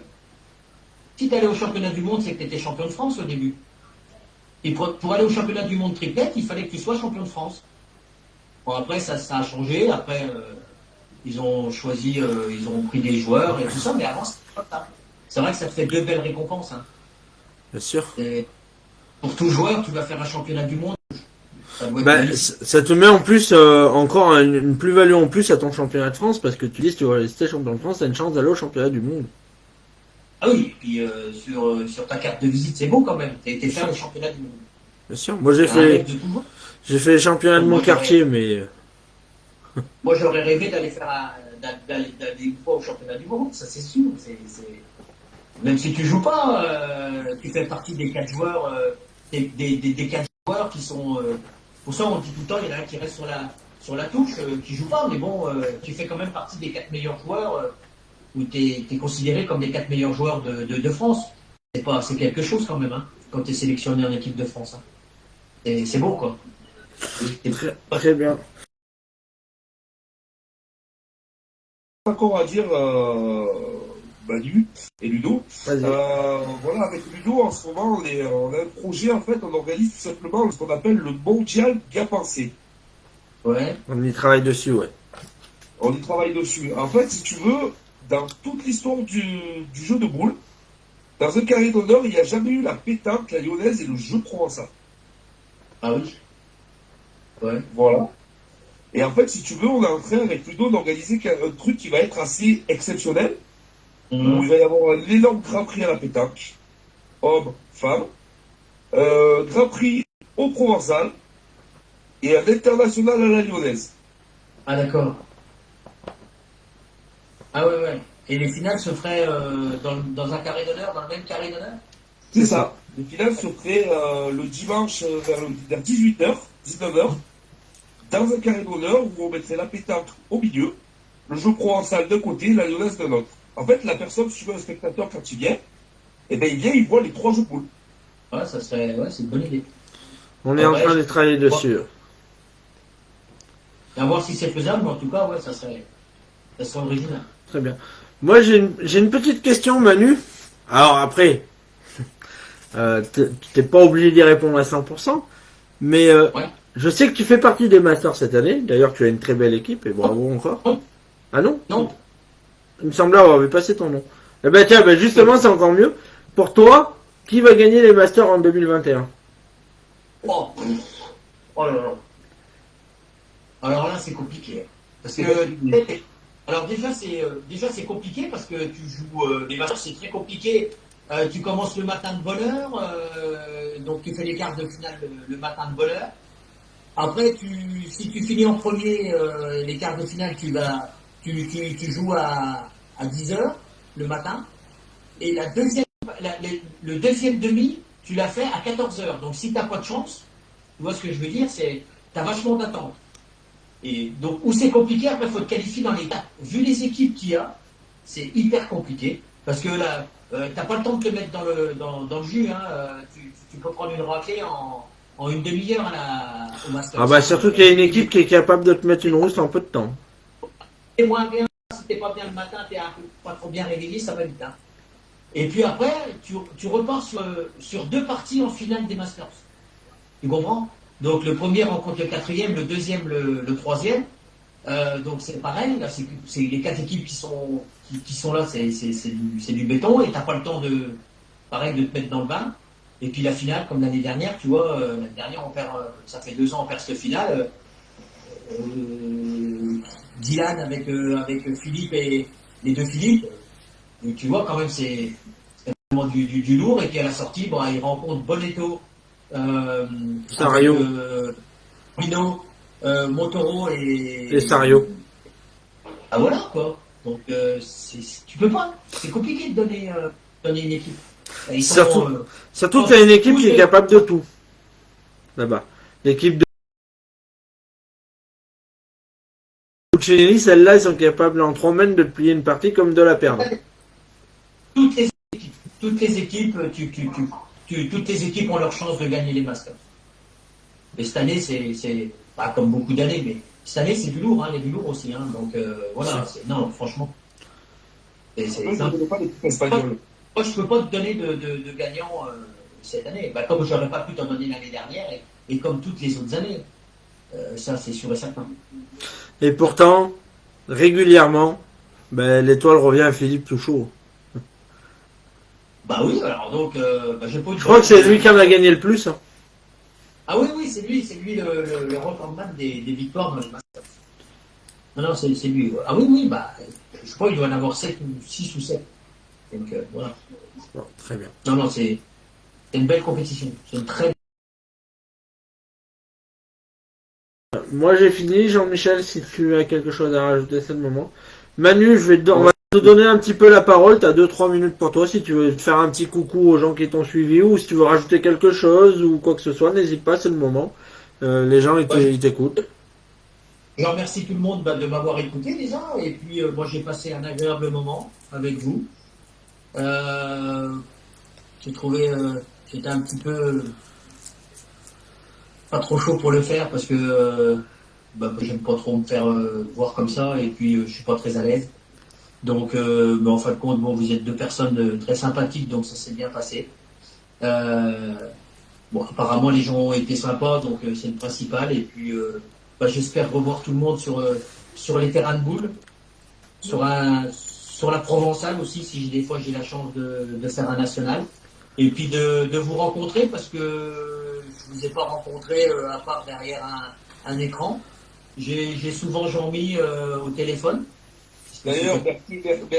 Si tu allais au championnat du monde, c'est que tu étais champion de France au début. Et pour aller au championnat du monde triplette, il fallait que tu sois champion de France. Bon, après, ça a changé. Après, ils ont choisi, ils ont pris des joueurs et tout ça, mais avant, c'était pas ça. C'est vrai que ça te fait deux belles récompenses. Hein. Bien sûr. Et pour tout joueur, tu vas faire un championnat du monde. Ça doit être Bah, magnifique. ça te met en plus encore une plus-value en plus à ton championnat de France, parce que tu dis si tu vas rester champion de France, t'as une chance d'aller au championnat du monde. Ah oui, et puis sur ta carte de visite, c'est beau quand même. Tu as été faire le championnat du monde. Bien sûr. Moi C'est un rêve de tout le monde. j'ai fait les championnats de mon Moi, quartier, mais Moi, j'aurais rêvé d'aller d'aller une fois au championnat du monde, ça c'est sûr. Même si tu joues pas, tu fais partie des 4 joueurs, des 4 joueurs qui sont. Pour ça, on dit tout le temps, il y en a un qui reste sur la touche, qui joue pas, mais bon, tu fais quand même partie des 4 meilleurs joueurs, où tu es considéré comme des 4 meilleurs joueurs de France. C'est quelque chose quand même, hein, quand tu es sélectionné en équipe de France. Hein. C'est beau, quoi. très bien. Encore à dire, Manu et Ludo. Vas-y. Voilà, avec Ludo, en ce moment, on a un projet, en fait, on organise tout simplement ce qu'on appelle le mondial Gapensé. Ouais. On y travaille dessus, ouais. On y travaille dessus. En fait, si tu veux, dans toute l'histoire du jeu de boules, dans un carré d'honneur, il n'y a jamais eu la pétanque, la lyonnaise et le jeu provençal. Ah oui. Ouais. Voilà. Et en fait, si tu veux, on est en train avec Ludo d'organiser un truc qui va être assez exceptionnel, où il va y avoir un énorme Grand Prix à la pétanque, hommes, femmes, Grand Prix au provençal et un international à la lyonnaise. Ah d'accord. Ah ouais, ouais. Et les finales se feraient dans un carré d'honneur, dans le même carré d'honneur? C'est ça. Les finales se feraient le dimanche vers 18h, 19h, dans un carré d'honneur où on mettrait la pétanque au milieu, le jeu provençal d'un côté, la lyonnaise d'un autre. En fait, la personne suivant un spectateur quand il vient, eh ben, il vient, il voit les 3 jeux de boules. Ouais, ça serait, ouais, c'est une bonne idée. On est en train de travailler dessus. Et à voir si c'est faisable, mais en tout cas, ouais, ça serait original. Très bien. Moi, j'ai une petite question, Manu. Alors après, t'es pas obligé d'y répondre à 100%, mais Ouais. je sais que tu fais partie des Masters cette année. D'ailleurs, tu as une très belle équipe et bravo encore. Non. Ah non? Non. Il me semblait avoir vu passer ton nom. Eh ben tiens, ben justement, c'est encore mieux. Pour toi, qui va gagner les Masters en 2021? Oh, oh là là. Alors là, c'est compliqué. Parce que, alors déjà, c'est compliqué parce que tu joues les matchs, c'est très compliqué. Tu commences le matin de bonne heure, donc tu fais les quarts de finale le matin de bonne heure. Après, si tu finis en premier les quarts de finale, tu joues à 10 heures le matin. Et le deuxième demi, tu l'as fait à 14 heures. Donc si tu n'as pas de chance, tu vois ce que je veux dire, tu as vachement d'attente. Et donc, où c'est compliqué, après, il faut te qualifier dans les 4. Vu les équipes qu'il y a, c'est hyper compliqué. Parce que là, tu n'as pas le temps de te mettre dans le jus. Hein. Tu peux prendre une raclée en une demi-heure au Masters. Ah bah surtout qu'il y a une équipe qui est capable de te mettre une rousse en peu de temps. Et moins bien, si t'es pas bien le matin, t'es pas trop bien réveillé, ça va vite. Hein. Et puis après, tu repars sur 2 parties en finale des Masters. Tu comprends? Donc le premier rencontre le quatrième, le deuxième le troisième. Donc c'est pareil, là, c'est les 4 équipes qui sont là, c'est du béton et t'as pas le temps pareil, de te mettre dans le bain. Et puis la finale, comme l'année dernière, tu vois, l'année dernière, ça fait 2 ans, on perd cette finale. Dylan avec Philippe et les 2 Philippe, tu vois, quand même, c'est vraiment du lourd. Et puis à la sortie, bon, il rencontre Bonetto, Sario. Pino, Montoro et Sario. Ah voilà, quoi. Donc, tu peux pas. C'est compliqué de donner une équipe. Surtout qu'il y a une équipe qui est capable de tout. Là-bas. L'équipe de Puccinelli, celle-là, ils sont capables en 3 mètres de plier une partie comme de la perdre. Toutes les équipes, toutes les équipes ont leur chance de gagner les Masters. Et cette année, c'est pas comme beaucoup d'années, mais cette année, c'est du lourd, hein, il y a du lourd aussi. Hein, donc voilà, non, franchement. Moi, je peux pas te donner de gagnant cette année. Bah, comme j'aurais pas pu t'en donner l'année dernière et comme toutes les autres années. Ça, c'est sûr et certain. Et pourtant, régulièrement, l'étoile revient à Philippe Touchot. Bah oui, alors donc, je crois que c'est lui qui en a gagné le plus. Hein. Ah oui, c'est lui le recordman des victoires dans le Masters. Non, c'est lui. Ah oui, je crois qu'il doit en avoir 6 ou 7. Donc voilà. Bon, très bien. Non, c'est une belle compétition. C'est une très. Moi j'ai fini, Jean-Michel, si tu as quelque chose à rajouter, c'est le moment. Manu, on va te donner un petit peu la parole, tu as 2-3 minutes pour toi, si tu veux te faire un petit coucou aux gens qui t'ont suivi, ou si tu veux rajouter quelque chose, ou quoi que ce soit, n'hésite pas, c'est le moment. Les gens, ils t'écoutent. Je remercie tout le monde de m'avoir écouté déjà, et puis moi j'ai passé un agréable moment avec vous. J'ai trouvé, j'étais un petit peu pas trop chaud pour le faire parce que j'aime pas trop me faire voir comme ça et puis je suis pas très à l'aise. Donc, mais en fin de compte, vous êtes 2 personnes très sympathiques, donc ça s'est bien passé. Apparemment les gens ont été sympas, donc c'est le principal. Et puis, j'espère revoir tout le monde sur les terrains de boules, sur la Provençale aussi, si des fois j'ai la chance de faire un national. Et puis de vous rencontrer parce que je vous ai pas rencontré à part derrière un écran. J'ai souvent Jean-Mi au téléphone. D'ailleurs,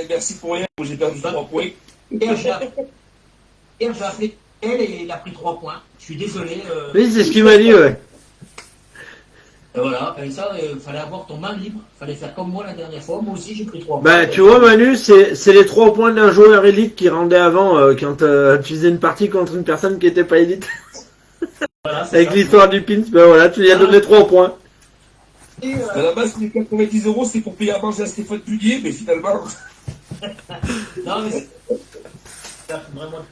merci pour rien, j'ai perdu 3 points. Hier, j'ai appelé elle et il a pris 3 points. Je suis désolé. Oui, c'est ce qu'il m'a dit, ouais. Voilà, et ça, fallait avoir ton main libre. Fallait faire comme moi la dernière fois. Moi aussi, j'ai pris 3 points. Tu vois, Manu, c'est les 3 points d'un joueur élite qui rendait avant quand tu faisais une partie contre une personne qui n'était pas élite. Voilà, avec l'histoire du pins, tu lui as donné 3 points. Et, à la base, les 90 €, c'est pour payer à manger à Stéphane Punier, mais finalement. Non, mais c'est vraiment.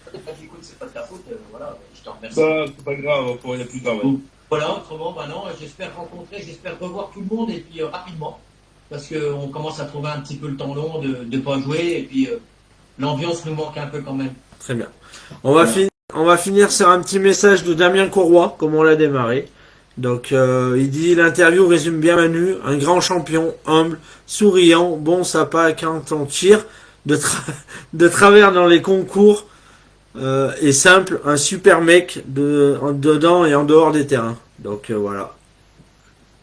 Écoute, c'est pas de ta faute, voilà, je t'en remercie. C'est pas grave, il n'y a plus de travail. Voilà, autrement, non, j'espère revoir tout le monde et puis rapidement. Parce qu'on commence à trouver un petit peu le temps long de ne pas jouer et puis l'ambiance nous manque un peu quand même. Très bien. On va finir sur un petit message de Damien Courroy, comme on l'a démarré. Donc il dit: l'interview résume bien Manu, un grand champion, humble, souriant, bon sapin quand on tire, de travers dans les concours, et simple, un super mec dedans et en dehors des terrains. Donc voilà.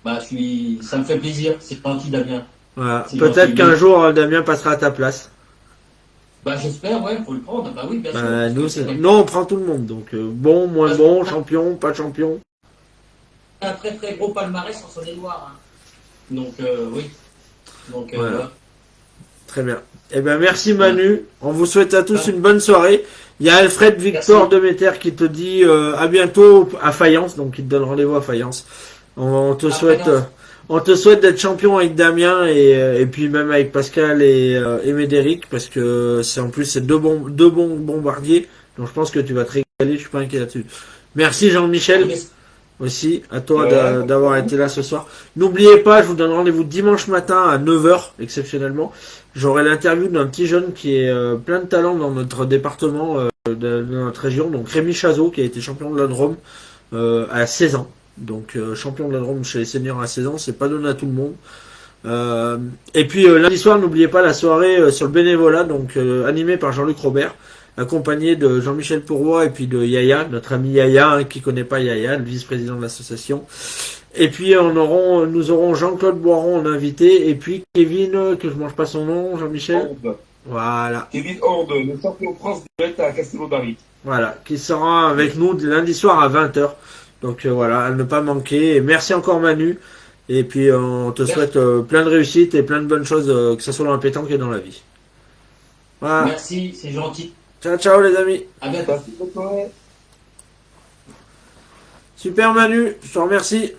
Ça me fait plaisir, c'est gentil Damien. Voilà. Peut-être qu'un jour Damien passera à ta place. J'espère, ouais, faut le prendre. Oui, bien sûr. Nous, on prend tout le monde, donc bon, moins bon, champion, pas champion. un très très gros palmarès en Saône-et-Loire. Hein. Donc, oui. Donc, Voilà. voilà. Très bien. Eh ben merci Manu. On vous souhaite à tous une bonne soirée. Il y a Alfred Victor Merci. Demeter qui te dit à bientôt à Fayence, donc il te donne rendez-vous à Fayence. On te souhaite, Fayence. on te souhaite d'être champion avec Damien et puis même avec Pascal et Médéric parce que c'est en plus c'est deux bons bombardiers. Donc je pense que tu vas te régaler. Je suis pas inquiet là-dessus. Merci Jean-Michel aussi à toi d'avoir été là ce soir. N'oubliez pas, je vous donne rendez-vous dimanche matin à 9h exceptionnellement. J'aurai l'interview d'un petit jeune qui est plein de talent dans notre département de notre région, donc Rémi Chazot qui a été champion de la Drôme à 16 ans. Donc champion de la Drôme chez les seniors à 16 ans, c'est pas donné à tout le monde. Et puis lundi soir, n'oubliez pas la soirée sur le bénévolat, donc animée par Jean-Luc Robert, accompagné de Jean-Michel Pourroy et puis de Yaya, notre ami Yaya, hein, qui connaît pas Yaya, le vice-président de l'association. Et puis nous aurons Jean-Claude Boiron en invité, et puis Kevin, que je mange pas son nom, Jean-Michel. Horde. Voilà. Kevin Horde, le champion de France direct à Castelnaudary. Voilà, qui sera avec nous lundi soir à 20h. Donc voilà, à ne pas manquer. Et merci encore Manu. Et puis on te souhaite plein de réussite et plein de bonnes choses, que ce soit dans la pétanque et dans la vie. Voilà. Merci, c'est gentil. Ciao, ciao les amis. À bientôt. Merci, bonne soirée. Super Manu, je te remercie.